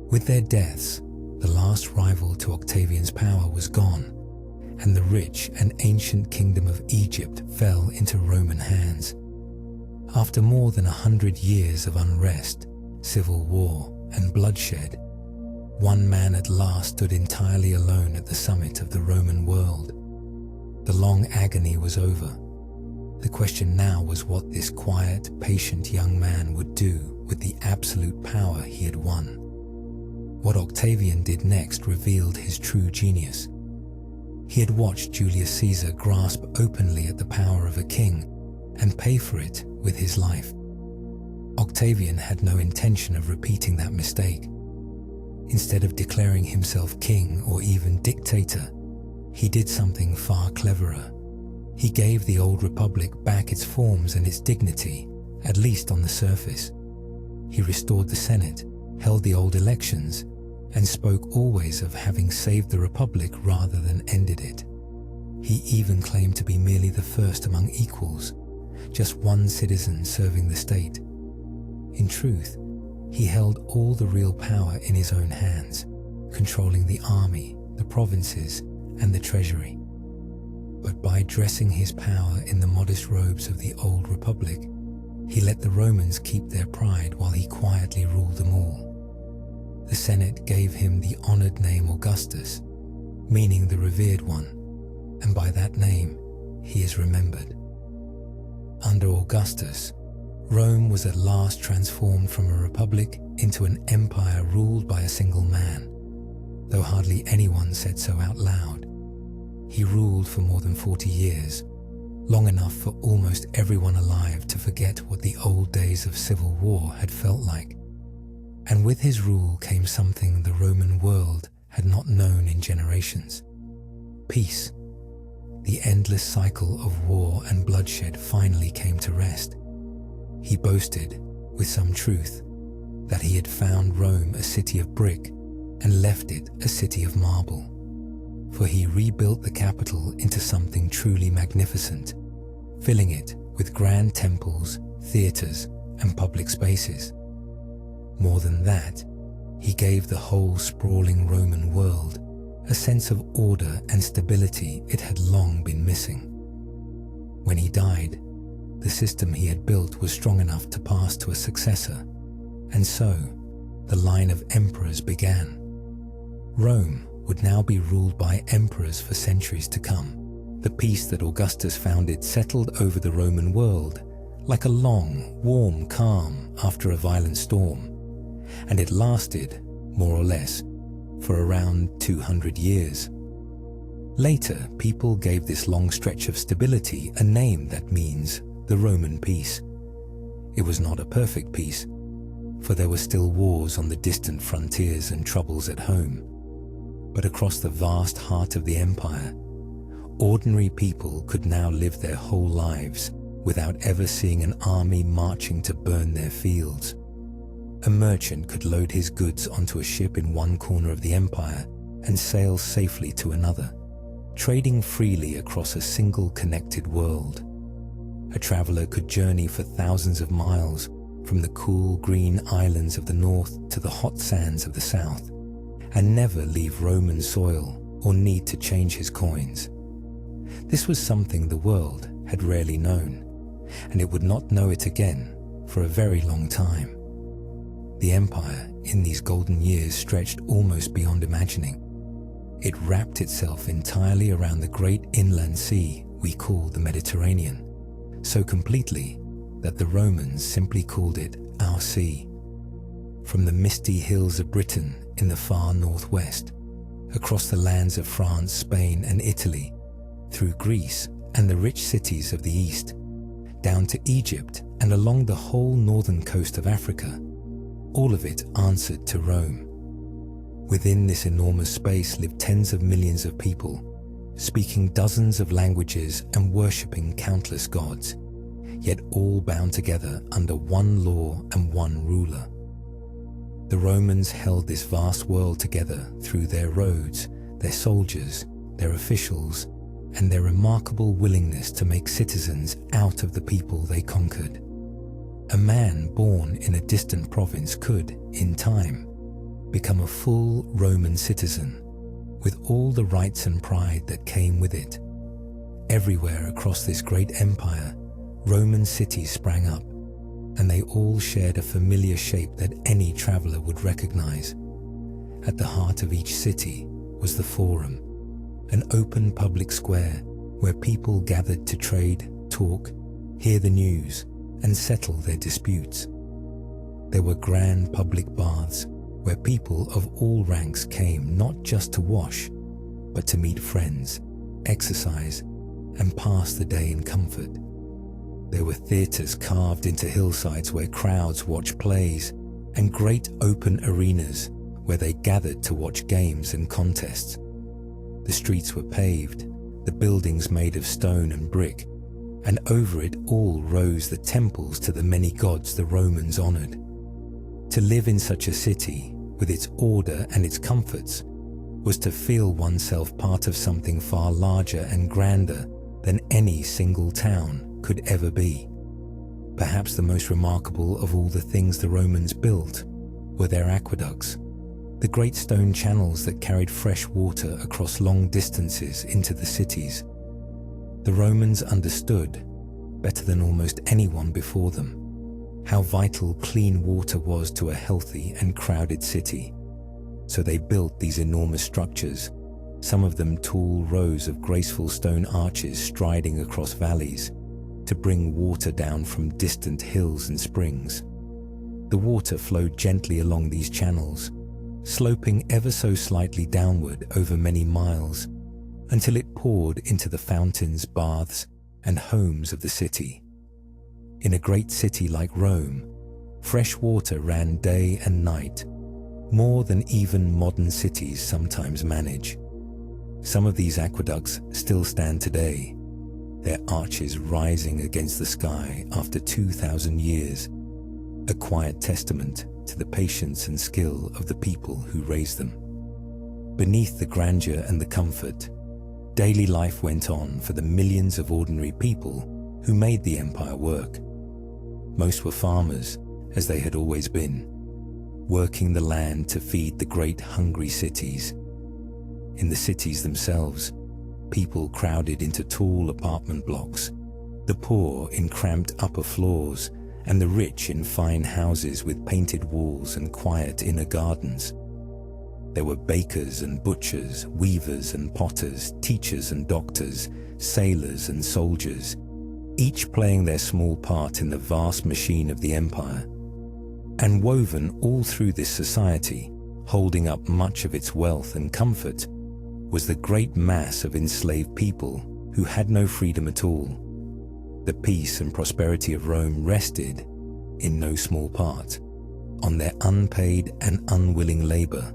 With their deaths, the last rival to Octavian's power was gone, and the rich and ancient kingdom of Egypt fell into Roman hands. After more than 100 years of unrest, civil war, and bloodshed, one man at last stood entirely alone at the summit of the Roman world. The long agony was over. The question now was what this quiet, patient young man would do with the absolute power he had won. What Octavian did next revealed his true genius. He had watched Julius Caesar grasp openly at the power of a king and pay for it with his life. Octavian had no intention of repeating that mistake. Instead of declaring himself king or even dictator, he did something far cleverer. He gave the old republic back its forms and its dignity, at least on the surface. He restored the Senate, held the old elections, and spoke always of having saved the republic rather than ended it. He even claimed to be merely the first among equals, just one citizen serving the state. In truth, he held all the real power in his own hands, controlling the army, the provinces, and the treasury. But by dressing his power in the modest robes of the old republic, he let the Romans keep their pride while he quietly ruled them all. The Senate gave him the honored name Augustus, meaning the revered one, and by that name he is remembered. Under Augustus, Rome was at last transformed from a republic into an empire ruled by a single man, though hardly anyone said so out loud. He ruled for more than 40 years, long enough for almost everyone alive to forget what the old days of civil war had felt like. And with his rule came something the Roman world had not known in generations: peace. The endless cycle of war and bloodshed finally came to rest. He boasted, with some truth, that he had found Rome a city of brick and left it a city of marble. For he rebuilt the capital into something truly magnificent, filling it with grand temples, theaters, and public spaces. More than that, he gave the whole sprawling Roman world a sense of order and stability it had long been missing. When he died, the system he had built was strong enough to pass to a successor, and so the line of emperors began. Rome would now be ruled by emperors for centuries to come. The peace that Augustus founded settled over the Roman world like a long, warm calm after a violent storm, and it lasted, more or less, for around 200 years. Later, people gave this long stretch of stability a name that means the Roman peace. It was not a perfect peace, for there were still wars on the distant frontiers and troubles at home. But across the vast heart of the empire, ordinary people could now live their whole lives without ever seeing an army marching to burn their fields. A merchant could load his goods onto a ship in one corner of the empire and sail safely to another, trading freely across a single connected world. A traveler could journey for thousands of miles from the cool green islands of the north to the hot sands of the south, and never leave Roman soil or need to change his coins. This was something the world had rarely known, and it would not know it again for a very long time. The empire in these golden years stretched almost beyond imagining. It wrapped itself entirely around the great inland sea we call the Mediterranean, so completely that the Romans simply called it our sea. From the misty hills of Britain in the far northwest, across the lands of France, Spain, and Italy, through Greece and the rich cities of the east, down to Egypt and along the whole northern coast of Africa, all of it answered to Rome. Within this enormous space lived tens of millions of people, speaking dozens of languages and worshipping countless gods, yet all bound together under one law and one ruler. The Romans held this vast world together through their roads, their soldiers, their officials, and their remarkable willingness to make citizens out of the people they conquered. A man born in a distant province could, in time, become a full Roman citizen, with all the rights and pride that came with it. Everywhere across this great empire, Roman cities sprang up, and they all shared a familiar shape that any traveler would recognize. At the heart of each city was the Forum, an open public square where people gathered to trade, talk, hear the news, and settle their disputes. There were grand public baths where people of all ranks came not just to wash, but to meet friends, exercise, and pass the day in comfort. There were theatres carved into hillsides where crowds watched plays, and great open arenas where they gathered to watch games and contests. The streets were paved, the buildings made of stone and brick, and over it all rose the temples to the many gods the Romans honoured. To live in such a city, with its order and its comforts, was to feel oneself part of something far larger and grander than any single town could ever be. Perhaps the most remarkable of all the things the Romans built were their aqueducts, the great stone channels that carried fresh water across long distances into the cities. The Romans understood, better than almost anyone before them, how vital clean water was to a healthy and crowded city. So they built these enormous structures, some of them tall rows of graceful stone arches striding across valleys, to bring water down from distant hills and springs. The water flowed gently along these channels, sloping ever so slightly downward over many miles, until it poured into the fountains, baths, and homes of the city. In a great city like Rome, fresh water ran day and night, more than even modern cities sometimes manage. Some of these aqueducts still stand today, their arches rising against the sky after 2,000 years, a quiet testament to the patience and skill of the people who raised them. Beneath the grandeur and the comfort, daily life went on for the millions of ordinary people who made the empire work. Most were farmers, as they had always been, working the land to feed the great hungry cities. In the cities themselves, people crowded into tall apartment blocks, the poor in cramped upper floors, and the rich in fine houses with painted walls and quiet inner gardens. There were bakers and butchers, weavers and potters, teachers and doctors, sailors and soldiers, each playing their small part in the vast machine of the empire. And woven all through this society, holding up much of its wealth and comfort, was the great mass of enslaved people who had no freedom at all. The peace and prosperity of Rome rested, in no small part, on their unpaid and unwilling labor,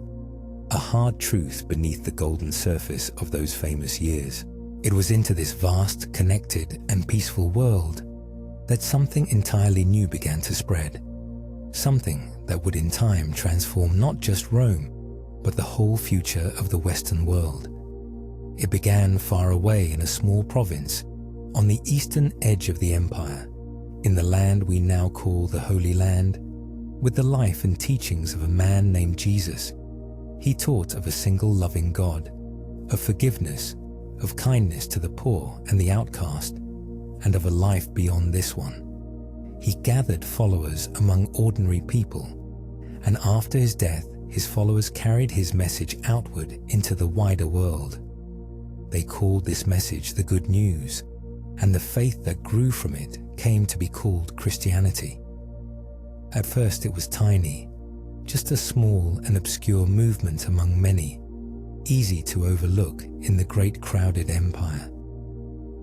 a hard truth beneath the golden surface of those famous years. It was into this vast, connected, and peaceful world that something entirely new began to spread, something that would in time transform not just Rome, but the whole future of the Western world. It began far away in a small province on the eastern edge of the empire, in the land we now call the Holy Land, with the life and teachings of a man named Jesus. He taught of a single loving God, of forgiveness, of kindness to the poor and the outcast, and of a life beyond this one. He gathered followers among ordinary people, and after his death, his followers carried his message outward into the wider world. They called this message the Good News, and the faith that grew from it came to be called Christianity. At first it was tiny, just a small and obscure movement among many, easy to overlook in the great crowded empire.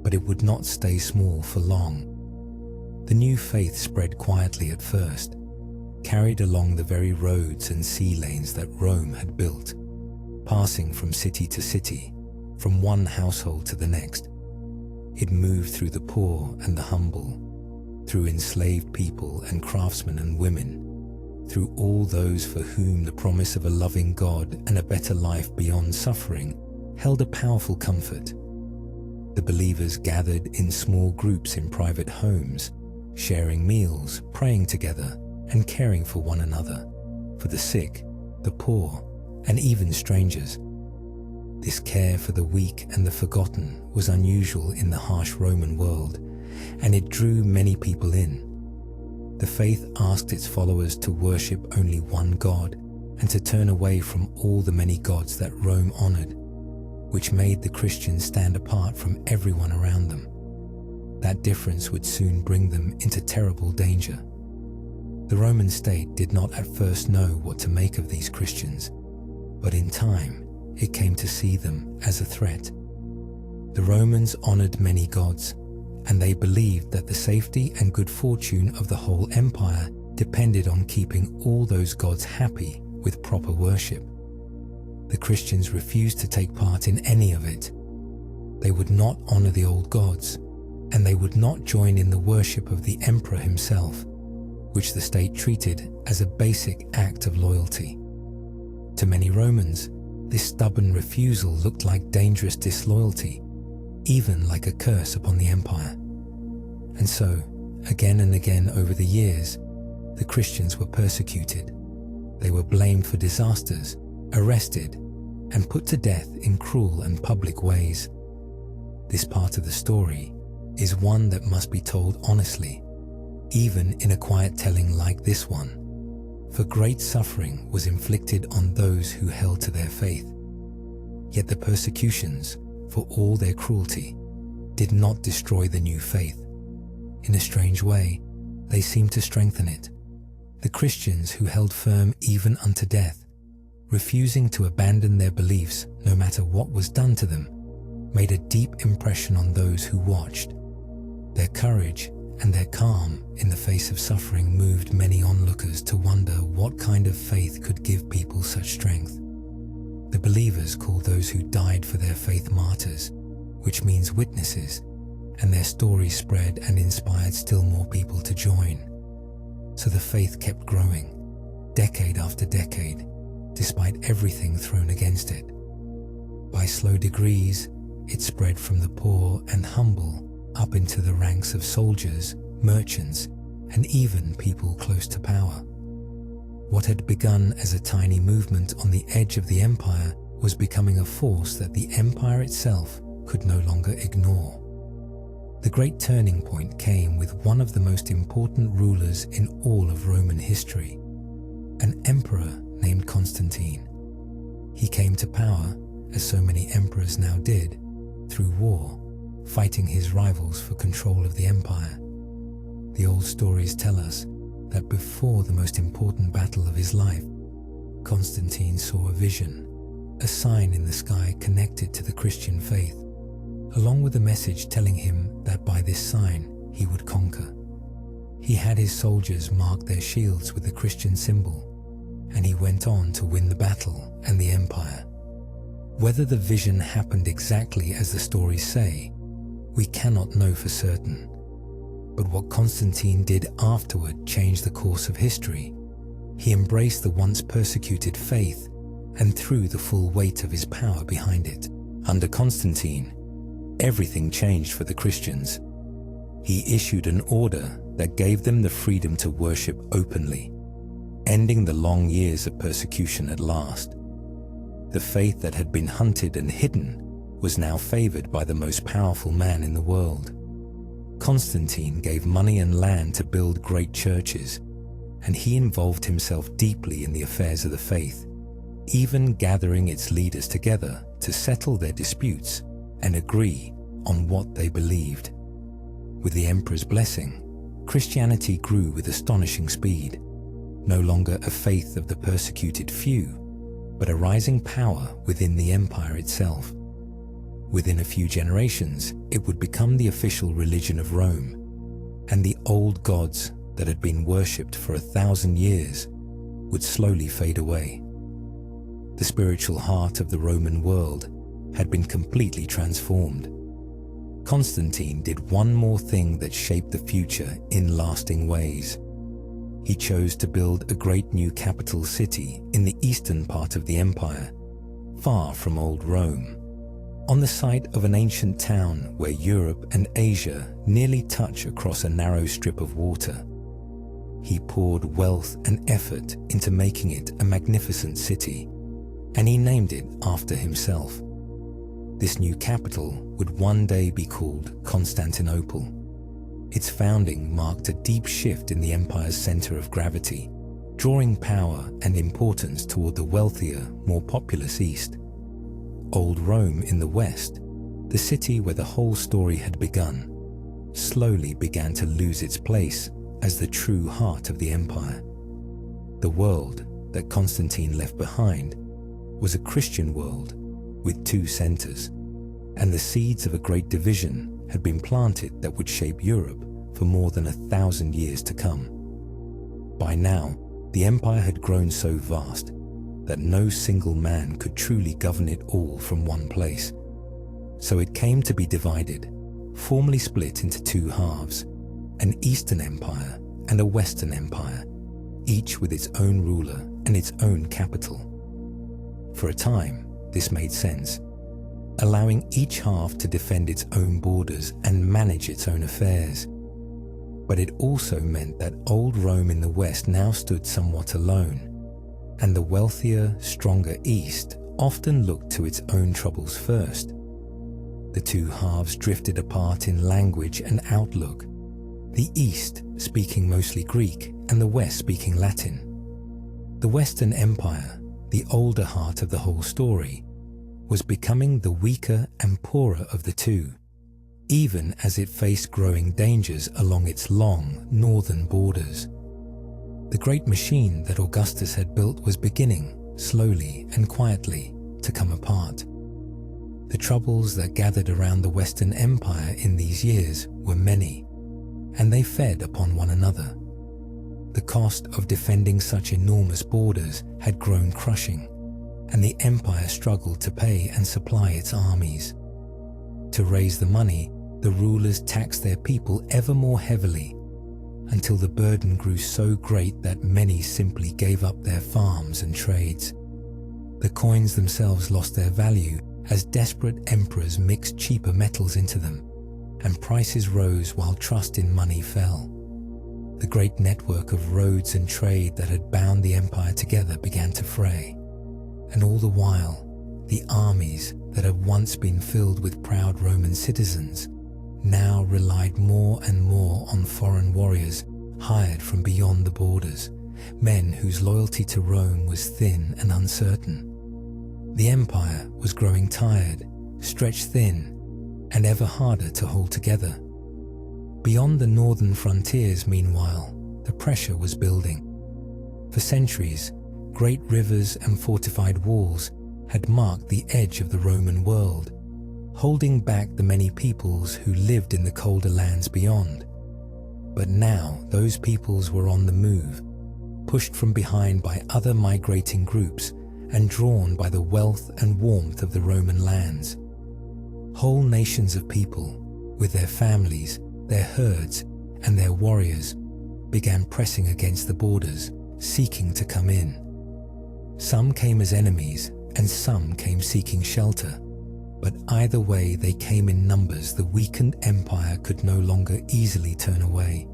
But it would not stay small for long. The new faith spread quietly at first, carried along the very roads and sea lanes that Rome had built, passing from city to city, from one household to the next. It moved through the poor and the humble, through enslaved people and craftsmen and women, through all those for whom the promise of a loving God and a better life beyond suffering held a powerful comfort. The believers gathered in small groups in private homes, sharing meals, praying together, and caring for one another, for the sick, the poor, and even strangers. This care for the weak and the forgotten was unusual in the harsh Roman world, and it drew many people in. The faith asked its followers to worship only one God and to turn away from all the many gods that Rome honored, which made the Christians stand apart from everyone around them. That difference would soon bring them into terrible danger. The Roman state did not at first know what to make of these Christians, but in time it came to see them as a threat. The Romans honored many gods, and they believed that the safety and good fortune of the whole empire depended on keeping all those gods happy with proper worship. The Christians refused to take part in any of it. They would not honor the old gods, and they would not join in the worship of the emperor himself, which the state treated as a basic act of loyalty. To many Romans, this stubborn refusal looked like dangerous disloyalty, even like a curse upon the empire. And so, again and again over the years, the Christians were persecuted. They were blamed for disasters, arrested, and put to death in cruel and public ways. This part of the story is one that must be told honestly, even in a quiet telling like this one, for great suffering was inflicted on those who held to their faith. Yet the persecutions, for all their cruelty, did not destroy the new faith. In a strange way, they seemed to strengthen it. The Christians who held firm even unto death, refusing to abandon their beliefs no matter what was done to them, made a deep impression on those who watched. Their courage and their calm in the face of suffering moved many onlookers to wonder what kind of faith could give people such strength. The believers called those who died for their faith martyrs, which means witnesses, and their stories spread and inspired still more people to join. So the faith kept growing, decade after decade, despite everything thrown against it. By slow degrees, it spread from the poor and humble up into the ranks of soldiers, merchants, and even people close to power. What had begun as a tiny movement on the edge of the empire was becoming a force that the empire itself could no longer ignore. The great turning point came with one of the most important rulers in all of Roman history, an emperor named Constantine. He came to power, as so many emperors now did, through war, fighting his rivals for control of the empire. The old stories tell us that before the most important battle of his life, Constantine saw a vision, a sign in the sky connected to the Christian faith, along with a message telling him that by this sign he would conquer. He had his soldiers mark their shields with the Christian symbol, and he went on to win the battle and the empire. Whether the vision happened exactly as the stories say, we cannot know for certain. But what Constantine did afterward changed the course of history. He embraced the once persecuted faith and threw the full weight of his power behind it. Under Constantine, everything changed for the Christians. He issued an order that gave them the freedom to worship openly, ending the long years of persecution at last. The faith that had been hunted and hidden was now favored by the most powerful man in the world. Constantine gave money and land to build great churches, and he involved himself deeply in the affairs of the faith, even gathering its leaders together to settle their disputes and agree on what they believed. With the emperor's blessing, Christianity grew with astonishing speed, no longer a faith of the persecuted few, but a rising power within the empire itself. Within a few generations, it would become the official religion of Rome, and the old gods that had been worshipped for 1,000 years would slowly fade away. The spiritual heart of the Roman world had been completely transformed. Constantine did one more thing that shaped the future in lasting ways. He chose to build a great new capital city in the eastern part of the empire, far from old Rome, on the site of an ancient town where Europe and Asia nearly touch across a narrow strip of water. He poured wealth and effort into making it a magnificent city, and he named it after himself. This new capital would one day be called Constantinople. Its founding marked a deep shift in the empire's center of gravity, drawing power and importance toward the wealthier, more populous East. Old Rome in the West, the city where the whole story had begun, slowly began to lose its place as the true heart of the empire. The world that Constantine left behind was a Christian world with two centers, and the seeds of a great division had been planted that would shape Europe for more than 1,000 years to come. By now, the empire had grown so vast that no single man could truly govern it all from one place. So it came to be divided, formally split into two halves, an Eastern Empire and a Western Empire, each with its own ruler and its own capital. For a time, this made sense, allowing each half to defend its own borders and manage its own affairs. But it also meant that old Rome in the West now stood somewhat alone, and the wealthier, stronger East often looked to its own troubles first. The two halves drifted apart in language and outlook, the East speaking mostly Greek and the West speaking Latin. The Western Empire, the older heart of the whole story, was becoming the weaker and poorer of the two, even as it faced growing dangers along its long northern borders. The great machine that Augustus had built was beginning, slowly and quietly, to come apart. The troubles that gathered around the Western Empire in these years were many, and they fed upon one another. The cost of defending such enormous borders had grown crushing, and the empire struggled to pay and supply its armies. To raise the money, the rulers taxed their people ever more heavily, until the burden grew so great that many simply gave up their farms and trades. The coins themselves lost their value as desperate emperors mixed cheaper metals into them, and prices rose while trust in money fell. The great network of roads and trade that had bound the empire together began to fray, and all the while, the armies that had once been filled with proud Roman citizens now relied more and more on foreign warriors hired from beyond the borders, men whose loyalty to Rome was thin and uncertain. The empire was growing tired, stretched thin, and ever harder to hold together. Beyond the northern frontiers, meanwhile, the pressure was building. For centuries, great rivers and fortified walls had marked the edge of the Roman world, holding back the many peoples who lived in the colder lands beyond. But now those peoples were on the move, pushed from behind by other migrating groups and drawn by the wealth and warmth of the Roman lands. Whole nations of people, with their families, their herds, and their warriors began pressing against the borders, seeking to come in. Some came as enemies, and some came seeking shelter. But either way they came in numbers, the weakened empire could no longer easily turn away.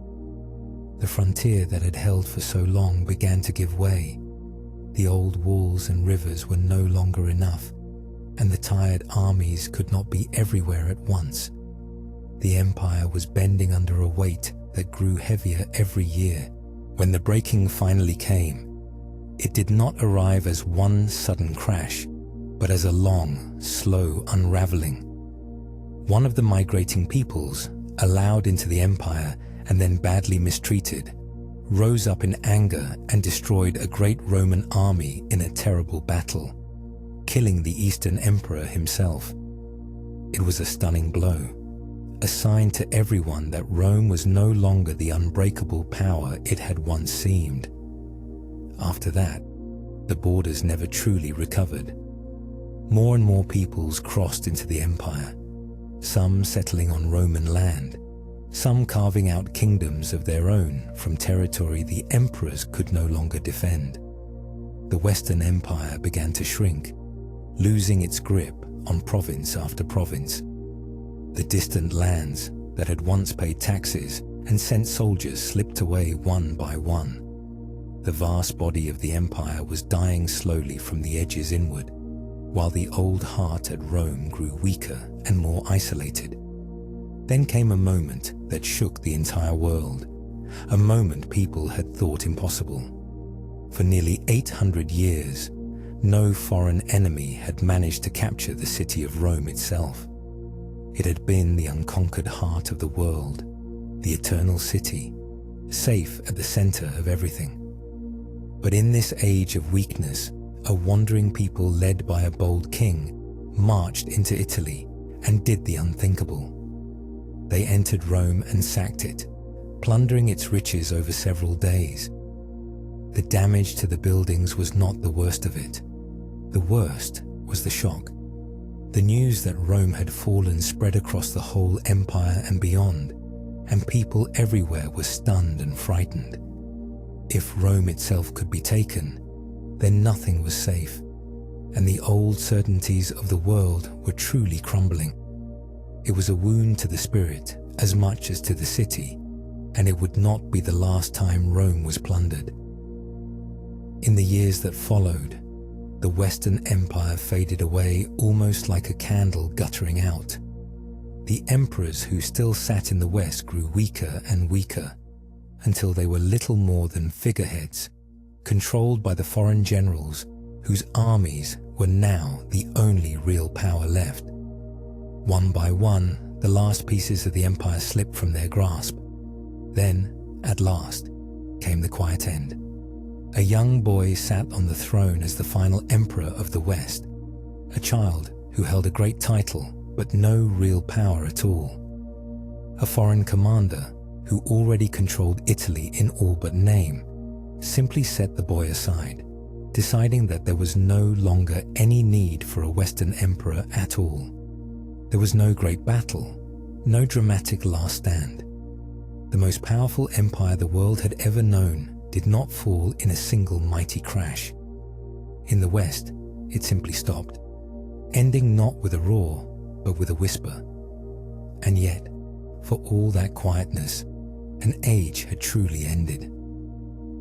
The frontier that had held for so long began to give way. The old walls and rivers were no longer enough, and the tired armies could not be everywhere at once. The empire was bending under a weight that grew heavier every year. When the breaking finally came, it did not arrive as one sudden crash, but as a long, slow unraveling. One of the migrating peoples, allowed into the empire and then badly mistreated, rose up in anger and destroyed a great Roman army in a terrible battle, killing the Eastern Emperor himself. It was a stunning blow, a sign to everyone that Rome was no longer the unbreakable power it had once seemed. After that, the borders never truly recovered. More and more peoples crossed into the empire, some settling on Roman land, some carving out kingdoms of their own from territory the emperors could no longer defend. The Western Empire began to shrink, losing its grip on province after province. The distant lands that had once paid taxes and sent soldiers slipped away one by one. The vast body of the empire was dying slowly from the edges inward, while the old heart at Rome grew weaker and more isolated. Then came a moment that shook the entire world, a moment people had thought impossible. For nearly 800 years, no foreign enemy had managed to capture the city of Rome itself. It had been the unconquered heart of the world, the eternal city, safe at the center of everything. But in this age of weakness, a wandering people led by a bold king marched into Italy and did the unthinkable. They entered Rome and sacked it, plundering its riches over several days. The damage to the buildings was not the worst of it. The worst was the shock. The news that Rome had fallen spread across the whole empire and beyond, and people everywhere were stunned and frightened. If Rome itself could be taken, then nothing was safe, and the old certainties of the world were truly crumbling. It was a wound to the spirit as much as to the city, and it would not be the last time Rome was plundered. In the years that followed, the Western Empire faded away almost like a candle guttering out. The emperors who still sat in the West grew weaker and weaker, until they were little more than figureheads, controlled by the foreign generals whose armies were now the only real power left. One by one, the last pieces of the empire slipped from their grasp. Then, at last, came the quiet end. A young boy sat on the throne as the final emperor of the West, a child who held a great title but no real power at all. A foreign commander who already controlled Italy in all but name, simply set the boy aside, deciding that there was no longer any need for a Western emperor at all. There was no great battle, no dramatic last stand. The most powerful empire the world had ever known did not fall in a single mighty crash. In the West, it simply stopped, ending not with a roar, but with a whisper. And yet, for all that quietness, an age had truly ended.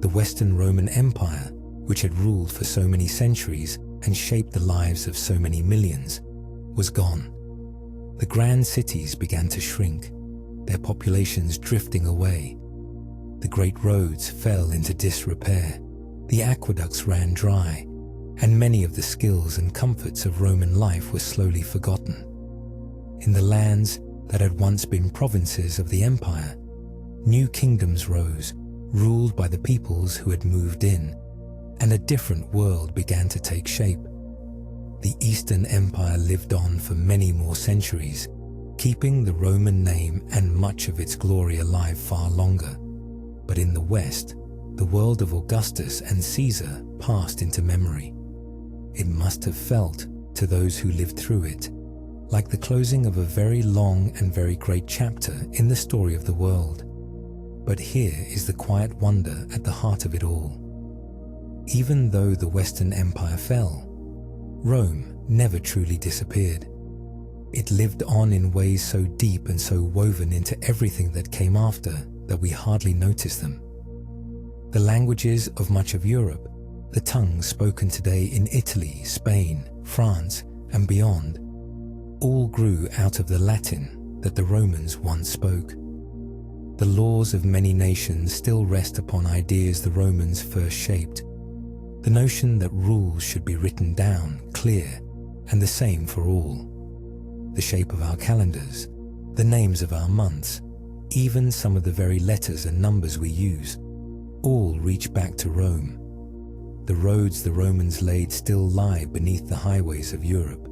The Western Roman Empire, which had ruled for so many centuries and shaped the lives of so many millions, was gone. The grand cities began to shrink, their populations drifting away. The great roads fell into disrepair, the aqueducts ran dry, and many of the skills and comforts of Roman life were slowly forgotten. In the lands that had once been provinces of the empire, new kingdoms rose, ruled by the peoples who had moved in, and a different world began to take shape. The Eastern Empire lived on for many more centuries, keeping the Roman name and much of its glory alive far longer. But in the West, the world of Augustus and Caesar passed into memory. It must have felt, to those who lived through it, like the closing of a very long and very great chapter in the story of the world. But here is the quiet wonder at the heart of it all. Even though the Western Empire fell, Rome never truly disappeared. It lived on in ways so deep and so woven into everything that came after that we hardly noticed them. The languages of much of Europe, the tongues spoken today in Italy, Spain, France, and beyond, all grew out of the Latin that the Romans once spoke. The laws of many nations still rest upon ideas the Romans first shaped. The notion that rules should be written down, clear, and the same for all. The shape of our calendars, the names of our months, even some of the very letters and numbers we use, all reach back to Rome. The roads the Romans laid still lie beneath the highways of Europe,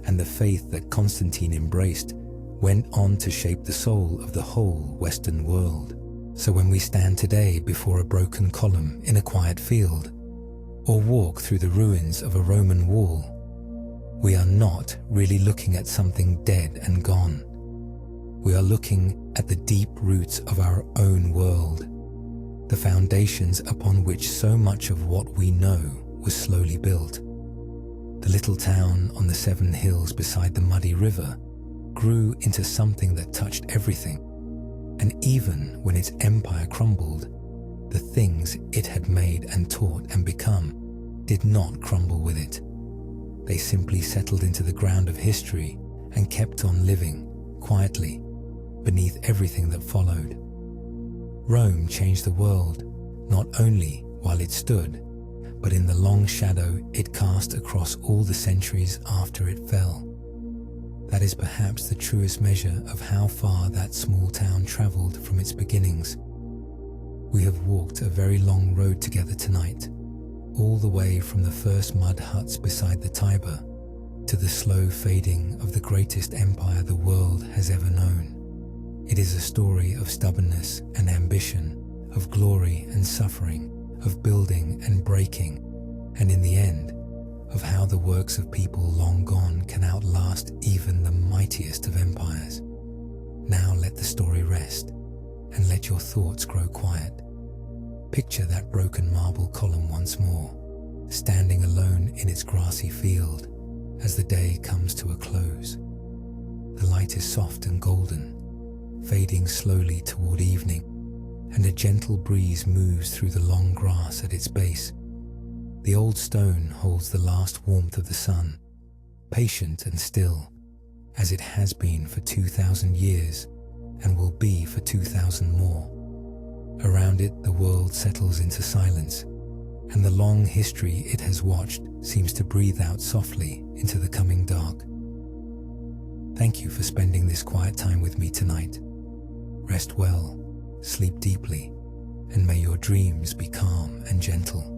and the faith that Constantine embraced went on to shape the soul of the whole Western world. So when we stand today before a broken column in a quiet field, or walk through the ruins of a Roman wall, we are not really looking at something dead and gone. We are looking at the deep roots of our own world, the foundations upon which so much of what we know was slowly built. The little town on the 7 hills beside the muddy river grew into something that touched everything, and even when its empire crumbled, the things it had made and taught and become did not crumble with it. They simply settled into the ground of history and kept on living, quietly, beneath everything that followed. Rome changed the world, not only while it stood, but in the long shadow it cast across all the centuries after it fell. That is perhaps the truest measure of how far that small town traveled from its beginnings. We have walked a very long road together tonight, all the way from the first mud huts beside the Tiber to the slow fading of the greatest empire the world has ever known. It is a story of stubbornness and ambition, of glory and suffering, of building and breaking, and in the end, of how the works of people long gone can outlast even the mightiest of empires. Now let the story rest, and let your thoughts grow quiet. Picture that broken marble column once more, standing alone in its grassy field as the day comes to a close. The light is soft and golden, fading slowly toward evening, and a gentle breeze moves through the long grass at its base. The old stone holds the last warmth of the sun, patient and still, as it has been for 2,000 years and will be for 2,000 more. Around it, the world settles into silence, and the long history it has watched seems to breathe out softly into the coming dark. Thank you for spending this quiet time with me tonight. Rest well, sleep deeply, and may your dreams be calm and gentle.